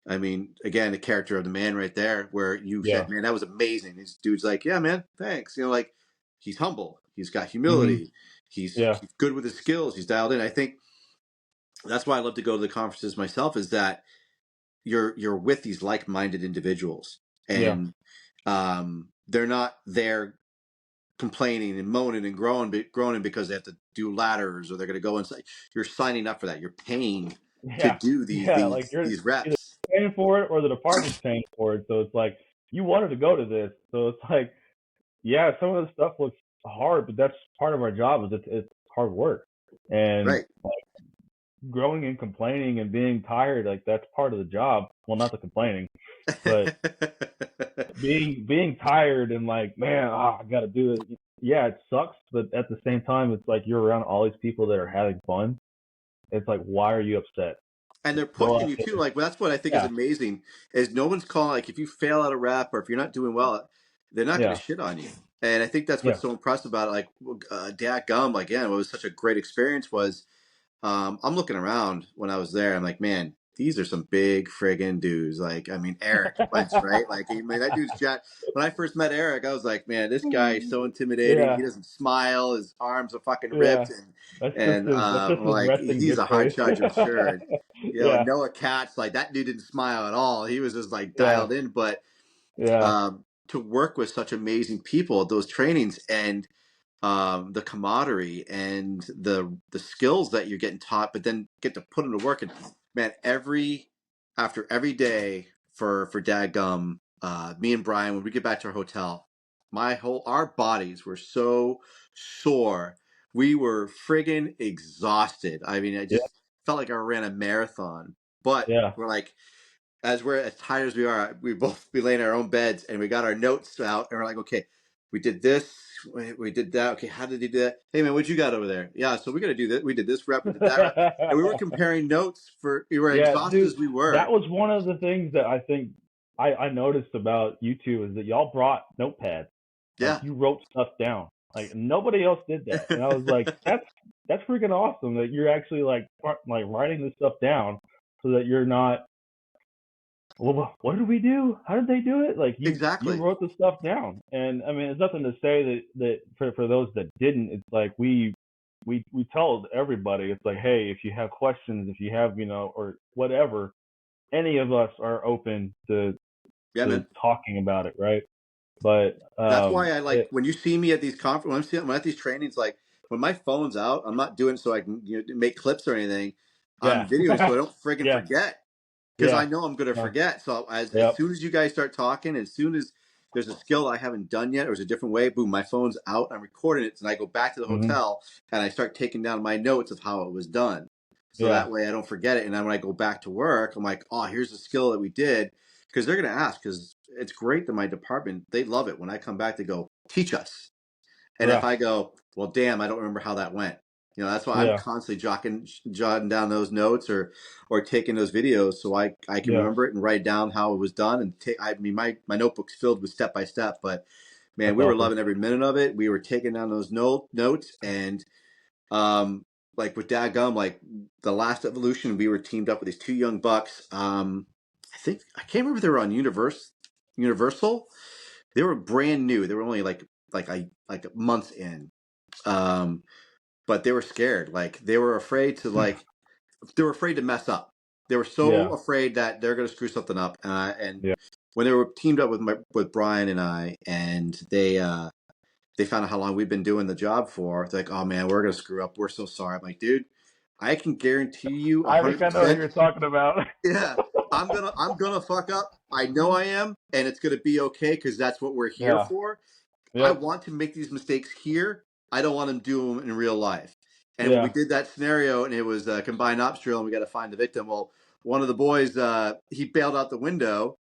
I mean, again, the character of the man right there, where you yeah, said, "Man, that was amazing." This dude's like, "Yeah, man, thanks." Like he's humble, he's got hmm, humility, yeah, he's good with his skills, he's dialed in. I think that's why I love to go to the conferences myself. Is that you're with these like minded individuals, yeah, and they're not there. complaining and moaning and groaning because they have to do ladders or they're going to go inside. You're signing up for that. You're paying to Yeah, do yeah, like you're these either reps. paying for it or the department's paying for it. So it's like you wanted to go to this. So it's like, yeah, some of the stuff looks hard, but that's part of our job. Is it's hard work, and Right. growing and complaining and being tired, like that's part of the job. Well, not the complaining, but being tired and like, man, I got to do it. Yeah, it sucks, but at the same time, it's like you're around all these people that are having fun. It's like, why are you upset? And they're Go pushing out you too. there. Like that's what I think is Yeah, amazing is no one's calling. Like if you fail at a rep or if you're not doing well, they're not going yeah, to shit on you. And I think that's what's yeah, so impressive about it. Like Dak Gum, again, what was such a great experience was I'm looking around when I was there. I'm like, man, these are some big friggin' dudes. Like, I mean, Eric Lantz, right? Like, I mean, that dude's jack. When I first met Eric, I was like, man, this guy is so intimidating. He yeah, doesn't smile. His arms are fucking yeah. ripped, and That's just I'm his like, resting he's bitch a hard face. charger, sure. And Yeah, Noah Katz, like that dude didn't smile at all. He was just like yeah, dialed in. But yeah, to work with such amazing people at those trainings and the camaraderie and the skills that you're getting taught, but then get to put them to work. And man, after every day for dadgum, me and Brian, when we get back to our hotel, our bodies were so sore. We were friggin' exhausted. I mean, I yeah, just felt like I ran a marathon. But yeah. we're like, as we're as tired as we are, we both be laying in our own beds and we got our notes out and we're like, okay, we did this, we did that. Okay, how did he do that? Hey man, what you got over there? Yeah, so we got to do that. We did this rep, we did that rep, and we were comparing notes for. We were Yeah, exhausted dude, as we that were. was one of the things that I think I noticed about you two is that y'all brought notepads. Like Yeah, you wrote stuff down. Like nobody else did that. And I was like, that's freaking awesome that you're actually like writing this stuff down so that you're not, well, what did we do? How did they do it? Like you exactly. wrote the stuff down. And I mean, it's nothing to say that for those that didn't, it's like we told everybody, it's like, hey, if you have questions, if you have, or whatever, any of us are open Yeah, to man. talking about it, right? But That's why I like when you see me at these conferences, when I'm at these trainings, like when my phone's out, I'm not doing it so I can make clips or anything. I'm yeah, videoing so I don't friggin' yeah, forget. Because I yeah, know I'm going to uh, forget. So as yep, soon as you guys start talking, as soon as there's a skill I haven't done yet, or there's a different way, boom, my phone's out. I'm recording it, and I go back to the hmm, hotel and I start taking down my notes of how it was done. So yeah, that way I don't forget it. And then when I go back to work, I'm like, oh, here's the skill that we did. Because they're going to ask. Because it's great that my department, they love it when I come back. They go, teach us. And if yeah, I go, well, damn, I don't remember how that went. That's why I'm yeah, constantly jotting down those notes or taking those videos so I can yeah. remember it and write down how it was done. And I mean, my notebook's filled with step by step, but man, That's we were awesome. loving every minute of it. We were taking down those notes and, like with Dadgum, like the last evolution, we were teamed up with these two young bucks. I can't remember if they were on Universal. They were brand new. They were only like months in. Um, but they were scared. Like they were afraid to mess up. They were so Yeah, afraid that they're going to screw something up. And yeah, when they were teamed up with Brian and I, and they found out how long we've been doing the job for, they're like, oh man, we're going to screw up. We're so sorry. I'm like, dude, I can guarantee you I think I know who 100%. you're talking about. Yeah, I'm gonna fuck up. I know I am, and it's gonna be okay because that's what we're here Yeah, for. I yep, want to make these mistakes here. I don't want them to do them in real life. And when we yeah, did that scenario, and it was a combined ops drill, and we got to find the victim. Well, one of the boys he bailed out the window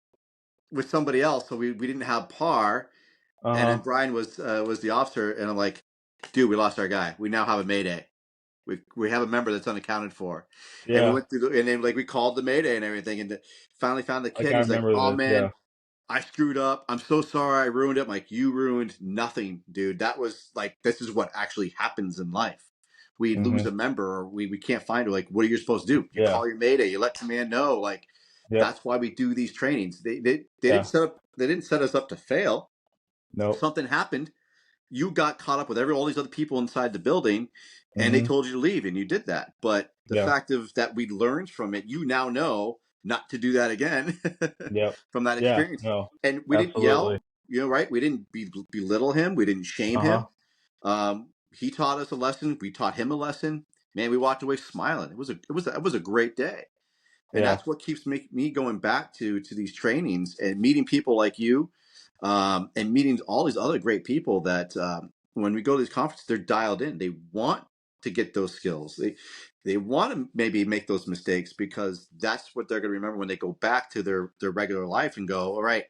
with somebody else, so we didn't have par. uh And then huh, Brian was the officer, and I'm like, dude, we lost our guy. We now have a mayday. We have a member that's unaccounted for, and we yeah. went through and then like we called the mayday and everything, and finally found the I kid. can't He's like, remember "Oh this. Yeah, man, I screwed up. I'm so sorry. I ruined it." I'm like, you ruined nothing, dude. That was like this is what actually happens in life. We lose mhm, a member, or we can't find her. Like, what are you supposed to do? You yeah, call your mayday. You let command know. Like, yep, that's why we do these trainings. They didn't yeah, set us up to fail. nope, Something happened, you got caught up with all these other people inside the building and they mhm, told you to leave and you did that. But the yeah, fact of that we learned from it, you now know not to do that again yep, from that yeah, experience. no, And we didn't absolutely. yell. right. We didn't belittle him. We didn't shame Uh-huh. him. He taught us a lesson. We taught him a lesson. Man, we walked away smiling. It was a great day. And Yeah. that's what keeps me going back to these trainings and meeting people like you, and meeting all these other great people that, when we go to these conferences, they're dialed in. They want to get those skills. They want to maybe make those mistakes because that's what they're going to remember when they go back to their regular life and go, all right,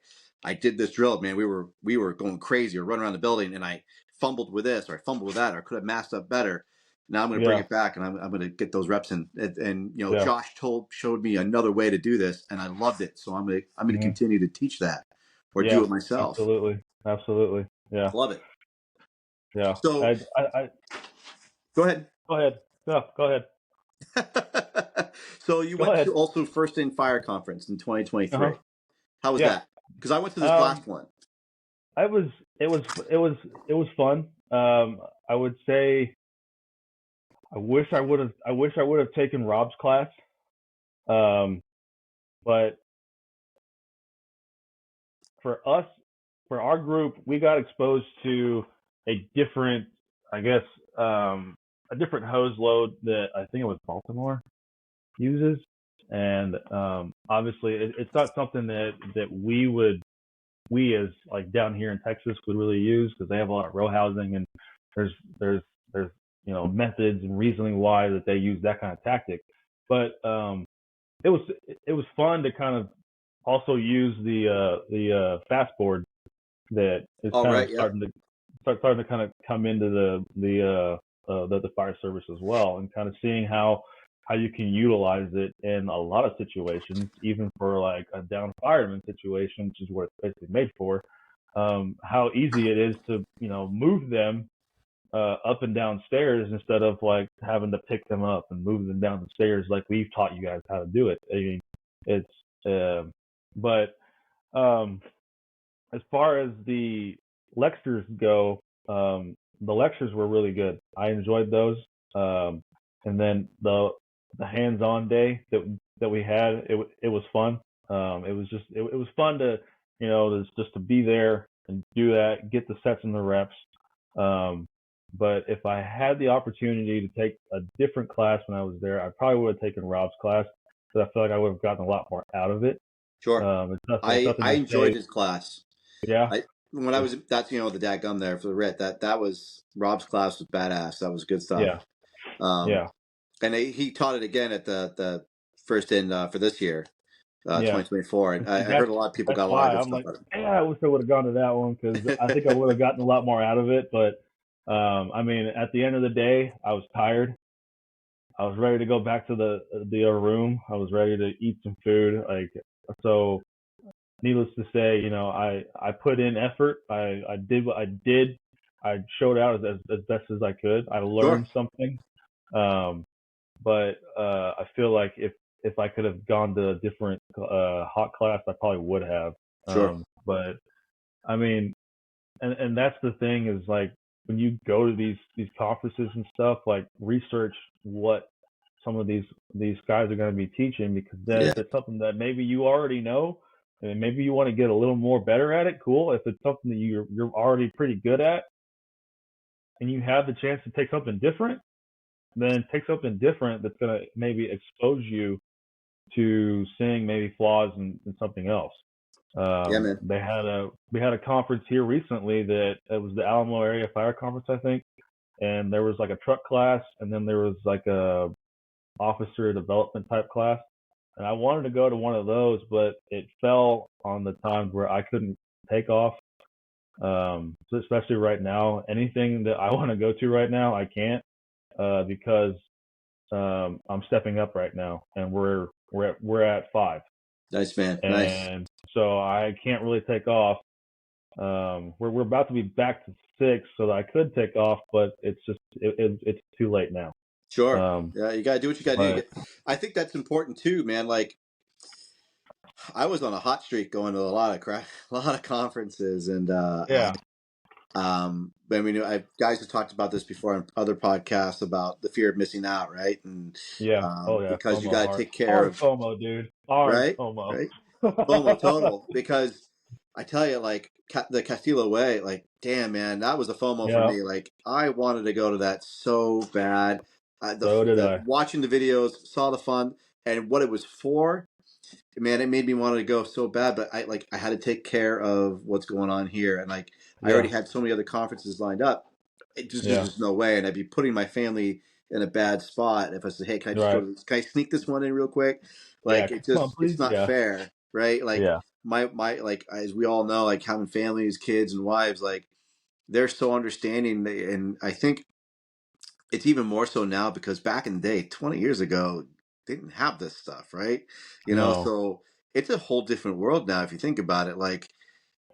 I did this drill, man. We were going crazy or running around the building, and I fumbled with this or I fumbled with that or I could have masked up better. Now I'm going to bring Yeah. it back, and I'm going to get those reps in. And Yeah. Josh showed me another way to do this, and I loved it. So I'm going to Hmm. continue to teach that or do Yeah. it myself. Absolutely. Absolutely. Yeah. Love it. Yeah. So go ahead. Go ahead. No, go ahead. So you Go went to ahead. also First in Fire conference in Uh-huh. 2023. How was Yeah. that? Because I went to this Um, last one. I was, it was, it was, it was fun. I would say I wish I would have taken Rob's class. Um, but for us, for our group, we got exposed to a different, I guess, a different hose load that I think it was Baltimore uses. And obviously, it's not something that we as like down here in Texas would really use because they have a lot of row housing and there's there's there's methods and reasoning why that they use that kind of tactic. But it was it was fun to kind of also use the fast board that is All kind of right. Yep. starting to kind of come into the fire service as well, and kind of seeing how you can utilize it in a lot of situations, even for like a down fireman situation, which is what it's basically made for. How easy it is to move them up and down stairs instead of like having to pick them up and move them down the stairs like we've taught you guys how to do it. I mean, it's but um, as far as the lectures go, the lectures were really good. I enjoyed those. And then the hands-on day that we had, it was fun. It was just it was fun to just to be there and do that, get the sets and the reps. Um, but if I had the opportunity to take a different class when I was there, I probably would have taken Rob's class because I feel like I would have gotten a lot more out of it. Sure. It's I nothing I to enjoyed say. his class. Yeah. I when I was that's the dadgum there for the RIT, that was Rob's class was badass. That was good stuff. Yeah. Um, Yeah. and he taught it again at the first in for this year, Yeah. 2024. And And see, I heard a lot of people that's got a lot of why good I'm stuff like, out yeah, I wish I would have gone to that one because I think I would have gotten a lot more out of it. But I mean, at the end of the day, I was tired. I was ready to go back to the room. I was ready to eat some food. Like so, needless to say, I put in effort. I did what I did. I showed out as best as I could. I Sure, learned something. Um, but I feel like if I could have gone to a different hot class, I probably would have. sure. But I mean, and that's the thing is like when you go to these conferences and stuff, like research what some of these guys are going to be teaching because then Yeah, if it's something that maybe you already know and maybe you want to get a little more better at it, cool. If it's something that you're already pretty good at and you have the chance to take something different, then take something different that's going to maybe expose you to seeing maybe flaws in something else. yeah, man. We had a conference here recently that it was the Alamo Area Fire Conference, I think, and there was like a truck class, and then there was like a officer development type class, and I wanted to go to one of those, but it fell on the times where I couldn't take off. So especially right now, anything that I want to go to right now, I can't because I'm stepping up right now, and we're at 5, Nice, man. Nice. and so I can't really take off. We're about to be back to 6, so that I could take off, but it's too late now. Sure. Um, Yeah, you gotta do what you gotta do. but I think that's important too, man. Like I was on a hot streak going to a lot of a lot of conferences, and yeah, I mean, guys have talked about this before on other podcasts about the fear of missing out, right? And yeah, oh yeah, because you FOMO got to hard, take care hard of, FOMO, dude, hard right, FOMO. right, FOMO total. Because I tell you, like the Castillo Way, like damn man, that was a FOMO for Yeah, me. Like I wanted to go to that so bad. so did The I. watching the videos, saw the fun and what it was for. Man, it made me want to go so bad, but I had to take care of what's going on here, and like I already Yeah, had so many other conferences lined up. There's yeah, just no way, and I'd be putting my family in a bad spot if I said, "Hey, can I just go right. to this? Can I sneak this one in real quick?" Yeah, Like come on, it's please. not Yeah, fair, right? Like yeah, my like as we all know, like having families, kids, and wives, like they're so understanding, and I think it's even more so now because back in the day, 20 years ago, they didn't have this stuff, right? no, So it's a whole different world now if you think about it. Like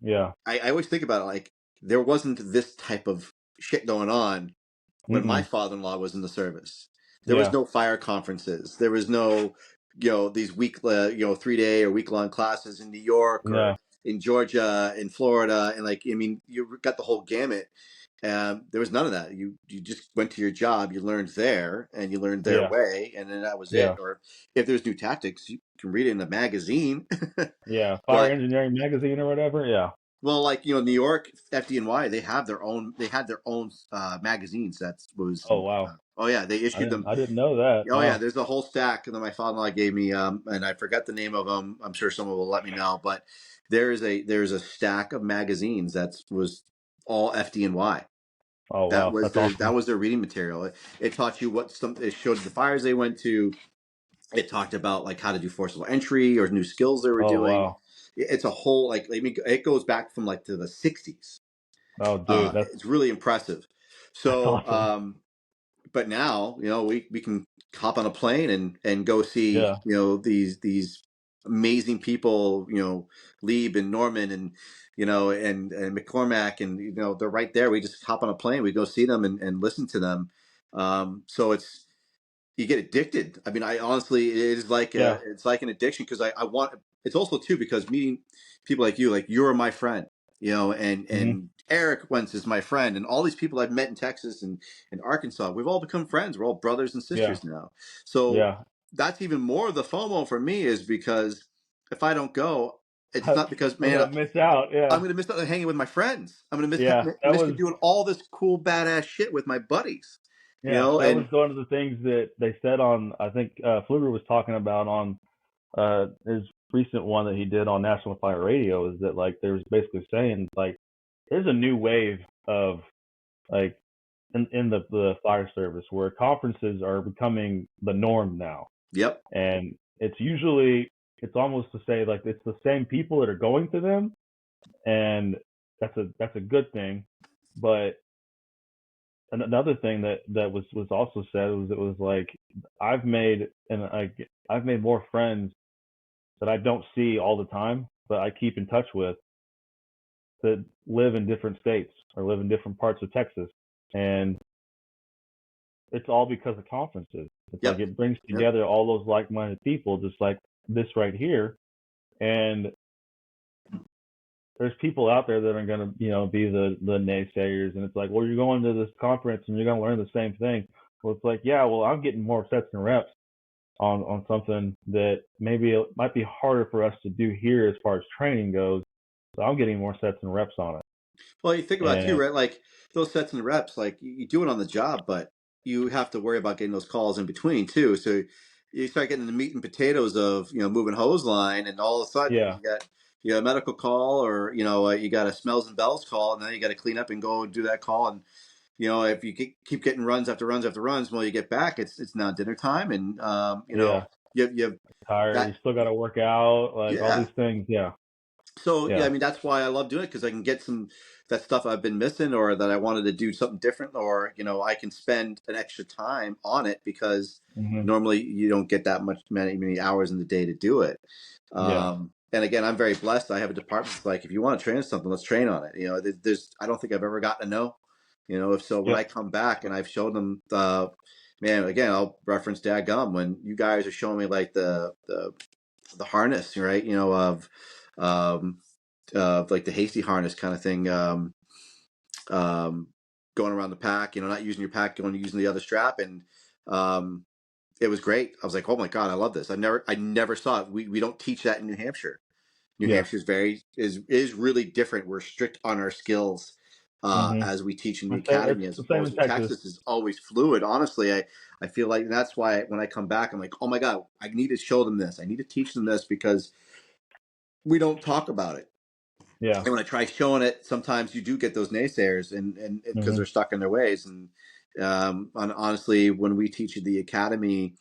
yeah, I always think about it like there wasn't this type of shit going on when my mm-mm, father-in-law was in the service. There was yeah, no fire conferences. There was no, these 3 day or week long classes in New York or yeah, in Georgia, in Florida, and like I mean, you got the whole gamut. There was none of that. You just went to your job, you learned there, and you learned their yeah, way, and then that was it. yeah, Or if there's new tactics, you can read it in a magazine. yeah. Fire But Engineering Magazine or whatever. Yeah. well, like New York FDNY, they have their own. They had their own magazines. That was. Oh wow. Oh yeah, they I issued didn't them. I didn't know that. Oh yeah, Wow. there's a whole stack that my father-in-law gave me, and I forgot the name of them. I'm sure someone will let me know. But there's a stack of magazines that was all FDNY. Oh That wow. was That's their reading material. It taught you it showed the fires they went to. It talked about like how to do forcible entry or new skills they were Oh doing. wow. It's a whole like I mean it goes back from like to the 60s. Oh dude, It's really impressive. that's So, awesome. but now we can hop on a plane and go see Yeah. these amazing people, Lieb and Norman and and McCormack, and they're right there. We just hop on a plane, we go see them and listen to them. So you get addicted. I mean, I honestly, it is like Yeah. it's like an addiction because I want. It's also too because meeting people like you, like you're my friend, Hmm. and Eric Wentz is my friend, and all these people I've met in Texas and Arkansas, we've all become friends. We're all brothers and Yeah. sisters now. So Yeah. that's even more of the FOMO for me is because if I don't go, it's not because I'm man, gonna miss out. I'm Yeah. gonna miss out on hanging with my friends. I'm gonna Yeah. That miss was doing all this cool badass shit with my buddies, yeah, that was and one of the things that they said on I think Fluger was talking about on his recent one that he did on National Fire Radio is that like there was basically saying like there's a new wave of like in the fire service where conferences are becoming the norm now. yep, And it's almost to say like it's the same people that are going to them and that's a good thing. But another thing that was also said was it was like I've made and I've made more friends that I don't see all the time, but I keep in touch with that live in different states or live in different parts of Texas. And it's all because of conferences. It's like yep, it brings yep. together all those like-minded people, just like this right here. And there's people out there that are going to, be the naysayers. And it's like, well, you're going to this conference and you're going to learn the same thing. Well, it's like, yeah, well, I'm getting more sets and reps on something that maybe it might be harder for us to do here as far as training goes. So I'm getting more sets and reps on it. Well, you think about it too, And right? Like those sets and reps, like you do it on the job, but you have to worry about getting those calls in between too. So you start getting the meat and potatoes of moving hose line, and all of a sudden yeah, you got a medical call, or you got a smells and bells call, and then you got to clean up and go do that call. And if you keep getting runs after runs after runs, well, you get back, it's now dinner time, and yeah, you have tired. that, You still got to work out, like all yeah. these things. Yeah, So yeah, I yeah, mean that's why I love doing it because I can get some that stuff I've been missing or that I wanted to do something different, or I can spend an extra time on it because hmm, normally you don't get that many hours in the day to do it. yeah, And again, I'm very blessed. I have a department that's like, if you want to train something, let's train on it. There's I don't think I've ever gotten a no. If so, when I yep, come back and I've showed them man, again, I'll reference Dad Gum when you guys are showing me like the harness, right? Um, like the hasty harness kind of thing, um, going around the pack, not using your pack, going using the other strap, and um, it was great. I was like, oh my god, I love this. I never saw it. We don't teach that in New Hampshire. New Yeah. Hampshire is really different. We're strict on our skills as we teach in the academy, It's as the same opposed in to Texas. Texas is always fluid. Honestly, I feel like that's why when I come back, I'm like, oh my god, I need to show them this. I need to teach them this because we don't talk about it. Yeah. And when I try showing it, sometimes you do get those naysayers, and because Hmm. they're stuck in their ways. And honestly, when we teach at the academy,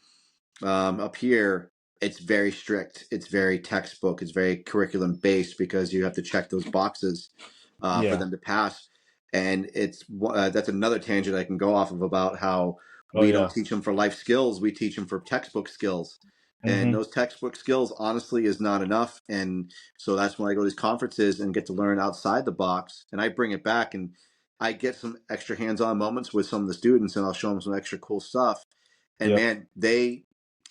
up here, it's very strict. It's very textbook. It's very curriculum based because you have to check those boxes for Yeah. them to pass. And that's another tangent I can go off of about how Oh we don't yeah. teach them for life skills. We teach them for textbook skills. And Hmm. those textbook skills, honestly, is not enough. And so that's when I go to these conferences and get to learn outside the box. And I bring it back and I get some extra hands on moments with some of the students and I'll show them some extra cool stuff. And Yep. man, they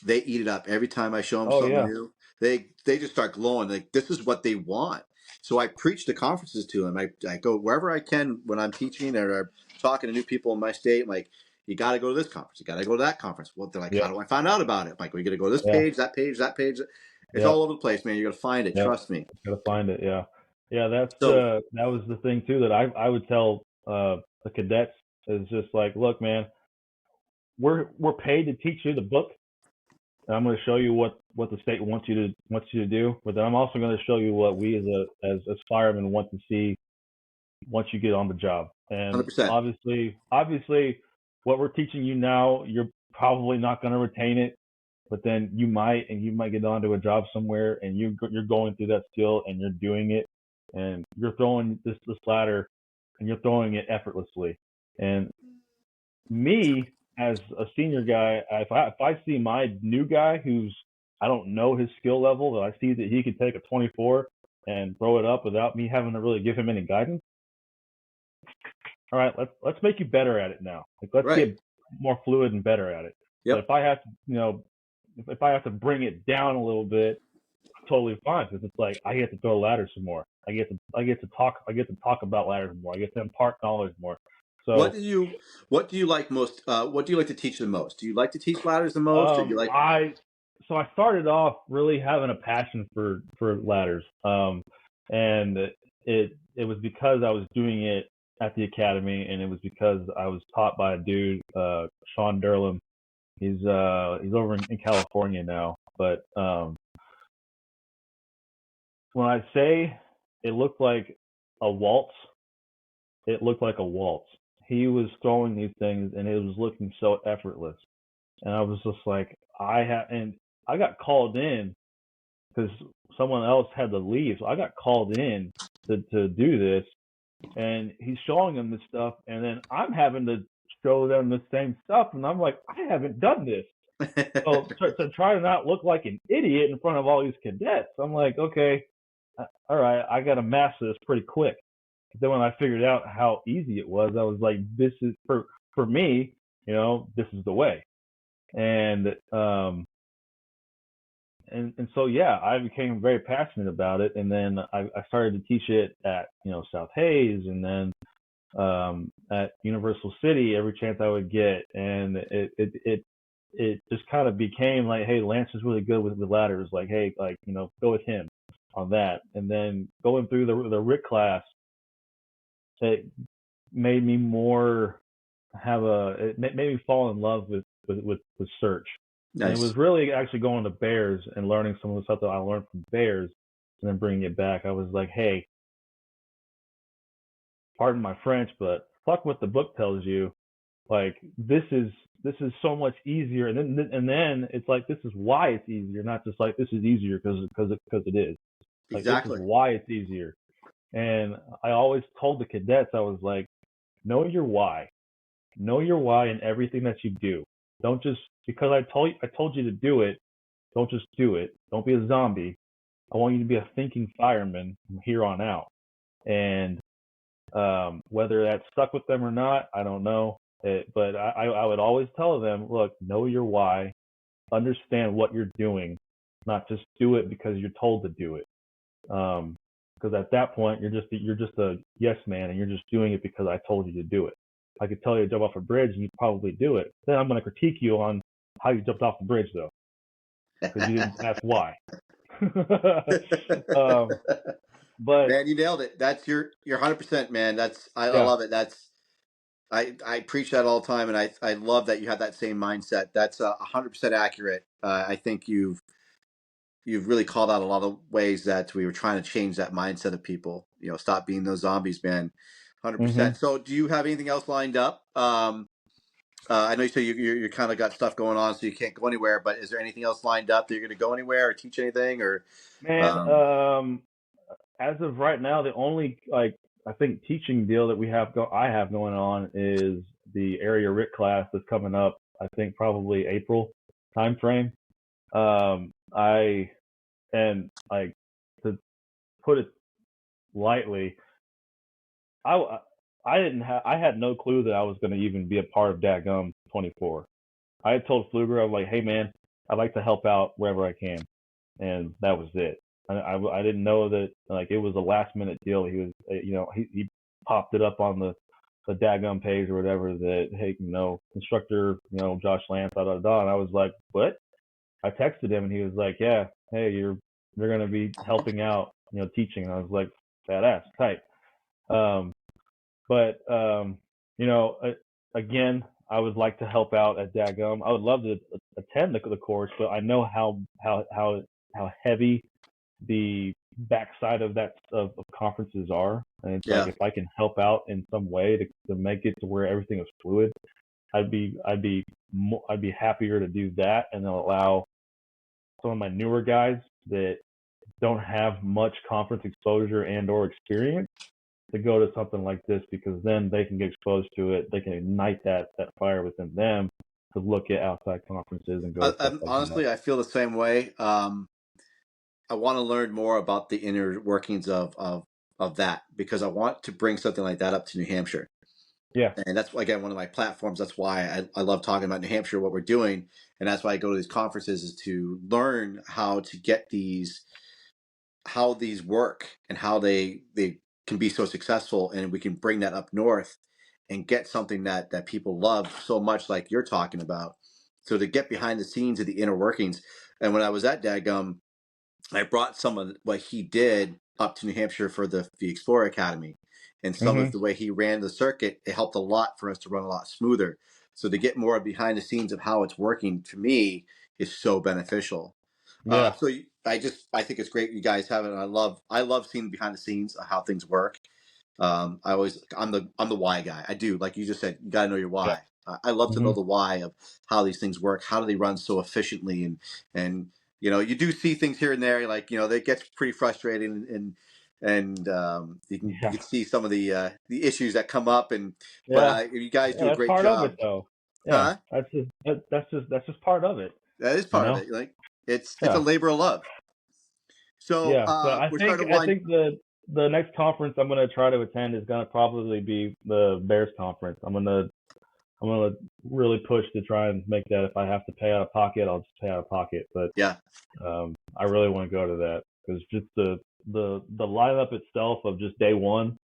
eat it up every time I show them Oh something yeah. new. They just start glowing. Like this is what they want. So I preach the conferences to them. I go wherever I can when I'm teaching or talking to new people in my state. I'm like, you got to go to this conference. You got to go to that conference. Well, they're like, how Yep. do I find out about it? I'm like, well, you got to go to this Yeah. page, that page, that page. It's Yep. all over the place, man. You're gonna find it. Yep. Trust me. Gotta find it. Yeah. Yeah. So That was the thing too that I would tell the cadets is just like, look, man, we're paid to teach you the book. And I'm going to show you what the state wants you to do, but then I'm also going to show you what we as firemen want to see once you get on the job. And 100%. obviously, what we're teaching you now, you're probably not going to retain it, but then you might get onto a job somewhere, and you're going through that skill, and you're doing it, and you're throwing this ladder, and you're throwing it effortlessly. And me as a senior guy, if I see my new guy who's I don't know his skill level, that I see that he can take a 24 and throw it up without me having to really give him any guidance. All right, let's make you better at it now. Like let's Right. get more fluid and better at it. But Yep. if I have to, if I have to bring it down a little bit, totally fine because it's like I get to throw ladders some more. I get to talk about ladders more. I get to impart knowledge more. What So do you what do you like most? What do you like to teach the most? Do you like to teach ladders the most, or do you like? I started off really having a passion for ladders, and it was because I was doing it at the academy, and it was because I was taught by a dude, Sean Durham. He's over in California now, but when I say it looked like a waltz, it looked like a waltz. He was throwing these things, and it was looking so effortless. And I was just like, and I got called in because someone else had to leave, so I got called in to do this, and he's showing them this stuff, and then I'm having to show them the same stuff, and I'm like, I haven't done this. So to try to not look like an idiot in front of all these cadets, I'm like, okay, all right, I got to master this pretty quick. But then when I figured out how easy it was, I was like, this is for me, this is the way. And and so yeah, I became very passionate about it, and then I started to teach it at South Hayes, and then at Universal City every chance I would get, and it just kind of became like, hey, Lantz is really good with the ladders, like hey, like go with him on that, and then going through the RIC class, it made me more it made me fall in love with search. And it Nice. was really actually going to Bears and learning some of the stuff that I learned from Bears and then bringing it back. I was like, hey, pardon my French, but fuck what the book tells you. Like this is so much easier. And then it's like this is why it's easier, not just like this is easier because it is. Like this is Exactly. why it's easier. And I always told the cadets, I was like, know your why. Know your why in everything that you do. Don't just because I told you to do it, don't just do it. Don't be a zombie. I want you to be a thinking fireman from here on out. And whether that stuck with them or not, I don't know. But I would always tell them, look, know your why, understand what you're doing, not just do it because you're told to do it. Because at that point, you're just a yes man, and you're just doing it because I told you to do it. I could tell you to jump off a bridge, and you'd probably do it. Then I'm going to critique you on how you jumped off the bridge, though, because you didn't ask why. um, but Man, you nailed it. That's you're 100%, man. I yeah. love it. I preach that all the time, and I love that you have that same mindset. That's 100% accurate. I think you've really called out a lot of ways that we were trying to change that mindset of people. You know, stop being those zombies, man. Hmm. 100%. So, do you have anything else lined up? I know you said you kind of got stuff going on, so you can't go anywhere. But is there anything else lined up that you're going to go anywhere or teach anything or? Man, Um, as of right now, the only like I think teaching deal that I have going on is the area RIT class that's coming up. I think probably April time frame. I and like to put it lightly, I I had no clue that I was going to even be a part of Dadgum 24. I had told Fluger, I was like, hey man, I'd like to help out wherever I can, and that was it. I didn't know that like it was a last minute deal. He was he popped it up on the Dadgum page or whatever that hey instructor Josh Lantz and I was like what? I texted him and he was like yeah hey they're gonna be helping out teaching and I was like badass tight. Um, but you know, again, I would like to help out at Dagum. I would love to attend the course, but I know how heavy the backside of of conferences are, and it's like yeah. if I can help out in some way to make it to where everything is fluid, I'd be happier to do that and then allow some of my newer guys that don't have much conference exposure and or experience to go to something like this because then they can get exposed to it. They can ignite that fire within them to look at outside conferences and go to stuff like that. Honestly, I feel the same way. I want to learn more about the inner workings of that because I want to bring something like that up to New Hampshire. Yeah. And that's again one of my platforms. That's why I love talking about New Hampshire, what we're doing, and that's why I go to these conferences is to learn how to get how these work and how they can be so successful, and we can bring that up north and get something that people love so much, like you're talking about. So to get behind the scenes of the inner workings, and when I was at Dadgum, I brought some of what he did up to New Hampshire for the Explorer Academy, and some of Mhm. the way he ran the circuit, it helped a lot for us to run a lot smoother. So to get more behind the scenes of how it's working to me is so beneficial. Yeah. So I think it's great you guys have it. And I love seeing behind the scenes of how things work. I'm the why guy. I do, like you just said, you got to know your Yeah. why. I love to know Mhm. the why of how these things work. How do they run so efficiently? And you do see things here and there, like that gets pretty frustrating, and you Yeah. can see some of the issues that come up, but Yeah. you guys Yeah. do a That's great part of it, job, though. Yeah. huh? That's just part of it. That is You part of know. it. Like it's a Yeah. labor of love. So Yeah. But we're starting to I wind. think the next conference I'm gonna try to attend is gonna probably be the Bears conference. I'm gonna really push to try and make that. If I have to pay out of pocket, I'll just pay out of pocket. But Yeah, I really want to go to that because just the lineup itself of just day one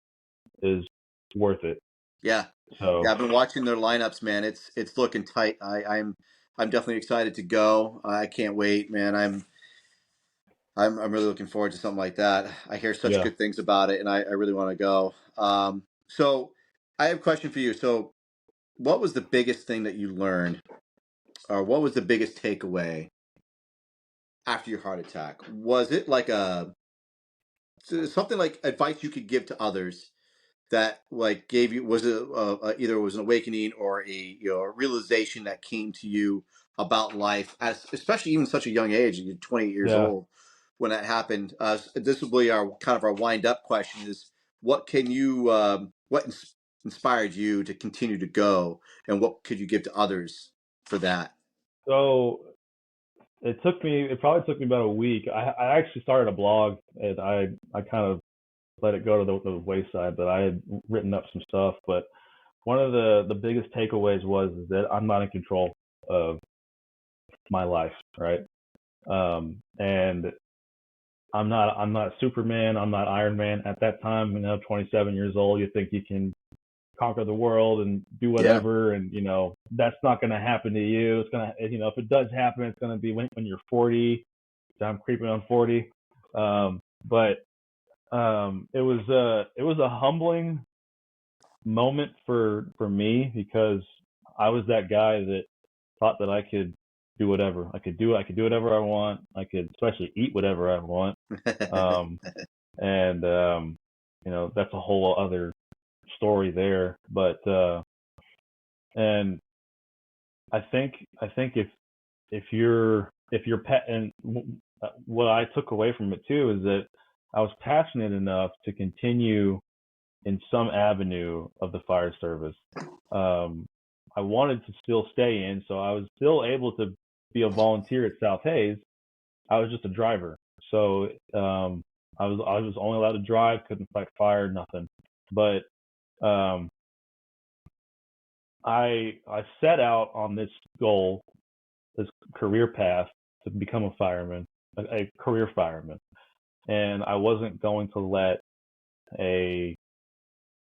is worth it. yeah, So yeah. I've been watching their lineups, man. It's looking tight. I'm definitely excited to go. I can't wait, man. I'm really looking forward to something like that. I hear such yeah. good things about it, and I really want to go. So I have a question for you. So, what was the biggest thing that you learned, or what was the biggest takeaway after your heart attack? Was it like something like advice you could give to others that like gave you was it either it was an awakening or a realization that came to you about life, as especially even such a young age, you're 28 years Yeah. old when that happened. This will be our kind of our wind up question: is what can you inspired you to continue to go, and what could you give to others for that? So it probably took me about a week. I actually started a blog and I kind of let it go to the wayside, but I had written up some stuff. But one of the biggest takeaways was is that I'm not in control of my life, right? And I'm not Superman. I'm not Iron Man. At that time, 27 years old, you think you can conquer the world and do Yeah, whatever, and that's not going to happen to you. It's gonna, if it does happen, it's going to be when you're 40. I'm creeping on 40. But it was a humbling moment for me because I was that guy that thought that I could do whatever. I could do whatever I want. I could especially eat whatever I want. Um, and that's a whole other story there. But and I think if you're pet and what I took away from it too is that I was passionate enough to continue in some avenue of the fire service. Um, I wanted to still stay in, so I was still able to be a volunteer at South Hayes. I was just a driver, so I was only allowed to drive, couldn't fight fire, nothing. But um, I set out on this goal, this career path to become a fireman, a career fireman, and I wasn't going to let a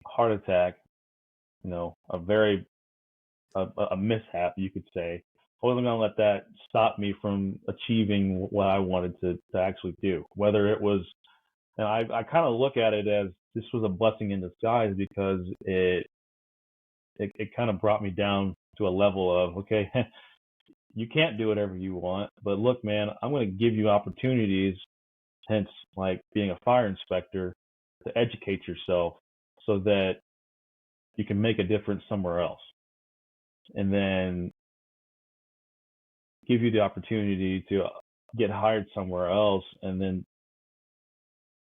heart attack, a very a mishap, you could say. I wasn't going to let that stop me from achieving what I wanted to actually do. Whether it was, and I kind of look at it as this was a blessing in disguise because it kind of brought me down to a level of, okay, you can't do whatever you want, but look, man, I'm going to give you opportunities, hence like being a fire inspector, to educate yourself so that you can make a difference somewhere else. And then give you the opportunity to get hired somewhere else. And then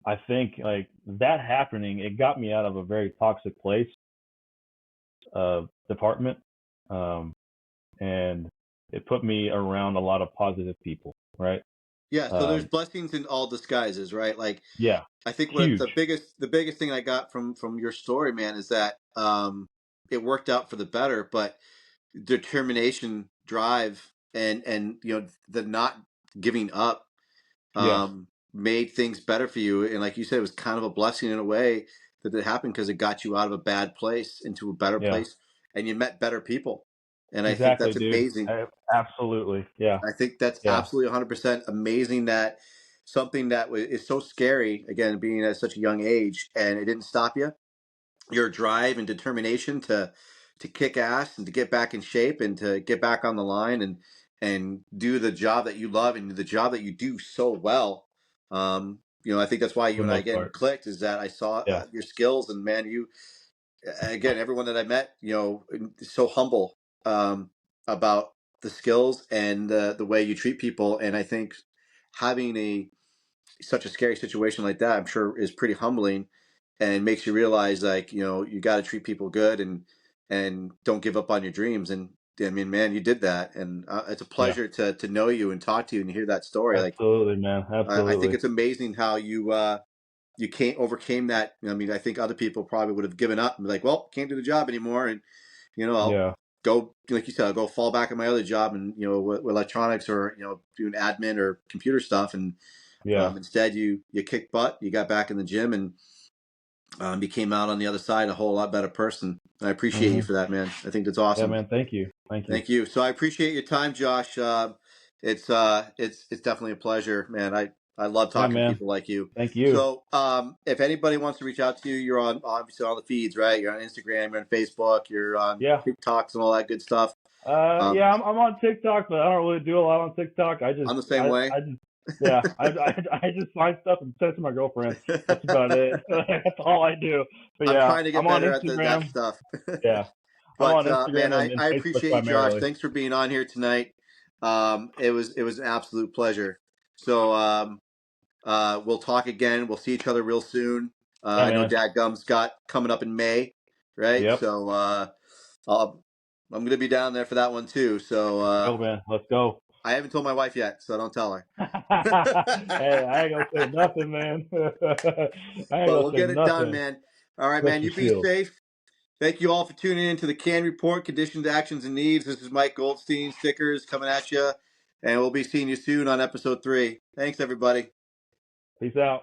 I think like that happening, it got me out of a very toxic place, department. And it put me around a lot of positive people, right? Yeah, so there's Um, blessings in all disguises, right? Like yeah, I think what huge. the biggest thing I got from your story, man, is that it worked out for the better, but determination, drive, and the not giving up Yeah, made things better for you. And like you said, it was kind of a blessing in a way that it happened because it got you out of a bad place into a better yeah, place, and you met better people. And I think exactly, that's dude. amazing. Absolutely. Yeah, I think that's yeah, absolutely 100% amazing that something that is so scary, again, being at such a young age, and it didn't stop you. Your drive and determination to kick ass and to get back in shape and to get back on the line and do the job that you love and the job that you do so well. I think that's why for you the and I most again part. clicked, is that I saw Yeah, your skills, and man, you again, everyone that I met, is so humble about the skills and the way you treat people. And I think having such a scary situation like that, I'm sure, is pretty humbling and makes you realize, like, you got to treat people good and don't give up on your dreams. And I mean, man, you did that, and it's a yeah, pleasure to know you and talk to you and hear that story. Like, absolutely, man. I think Absolutely. it's amazing how you can't overcame that. I mean, I think other people probably would have given up and be like, well, can't do the job anymore, and I'll Yeah, go, like you said, I'll go fall back on my other job and with electronics, or doing admin or computer stuff. And yeah. instead, you kicked butt, you got back in the gym, and you came out on the other side a whole lot better person. I appreciate you Hmm. for that, man. I think that's Yeah, awesome. man. Thank you. Thank you. Thank you. So I appreciate your time, Josh. It's definitely a pleasure, man. I love Yeah, talking to man. people like you. Thank you. So if anybody wants to reach out to you, you're on, obviously, on the feeds, right? You're on Instagram, you're on Facebook, you're on Yeah. TikToks and all that good stuff. Yeah, Um, I'm on TikTok, but I don't really do a lot on TikTok. I'm the same way. I just, yeah, I just find stuff and send it to my girlfriend. That's about it. That's all I do. But I'm yeah, trying to I'm get on better at that Instagram. stuff. Yeah, I'm on But man, Instagram and I Facebook appreciate you, Josh. primarily. Thanks for being on here tonight. It was an absolute pleasure. So we'll talk again. We'll see each other real soon. Yeah, I know man. Dadgum's got coming up in May, right? Yep. So I'm gonna be down there for that one too. So Let's go, man. Let's go. I haven't told my wife yet, so don't tell her. Hey, I ain't gonna say nothing, man. I ain't But gonna we'll say get it done, nothing. man. All right, Rest man. your You be shield. safe. Thank you all for tuning in to the C.A.N Report, Conditions, Actions, and Needs. This is Mike Goldstein, stickers coming at you, and we'll be seeing you soon on episode 3. Thanks, everybody. Peace out.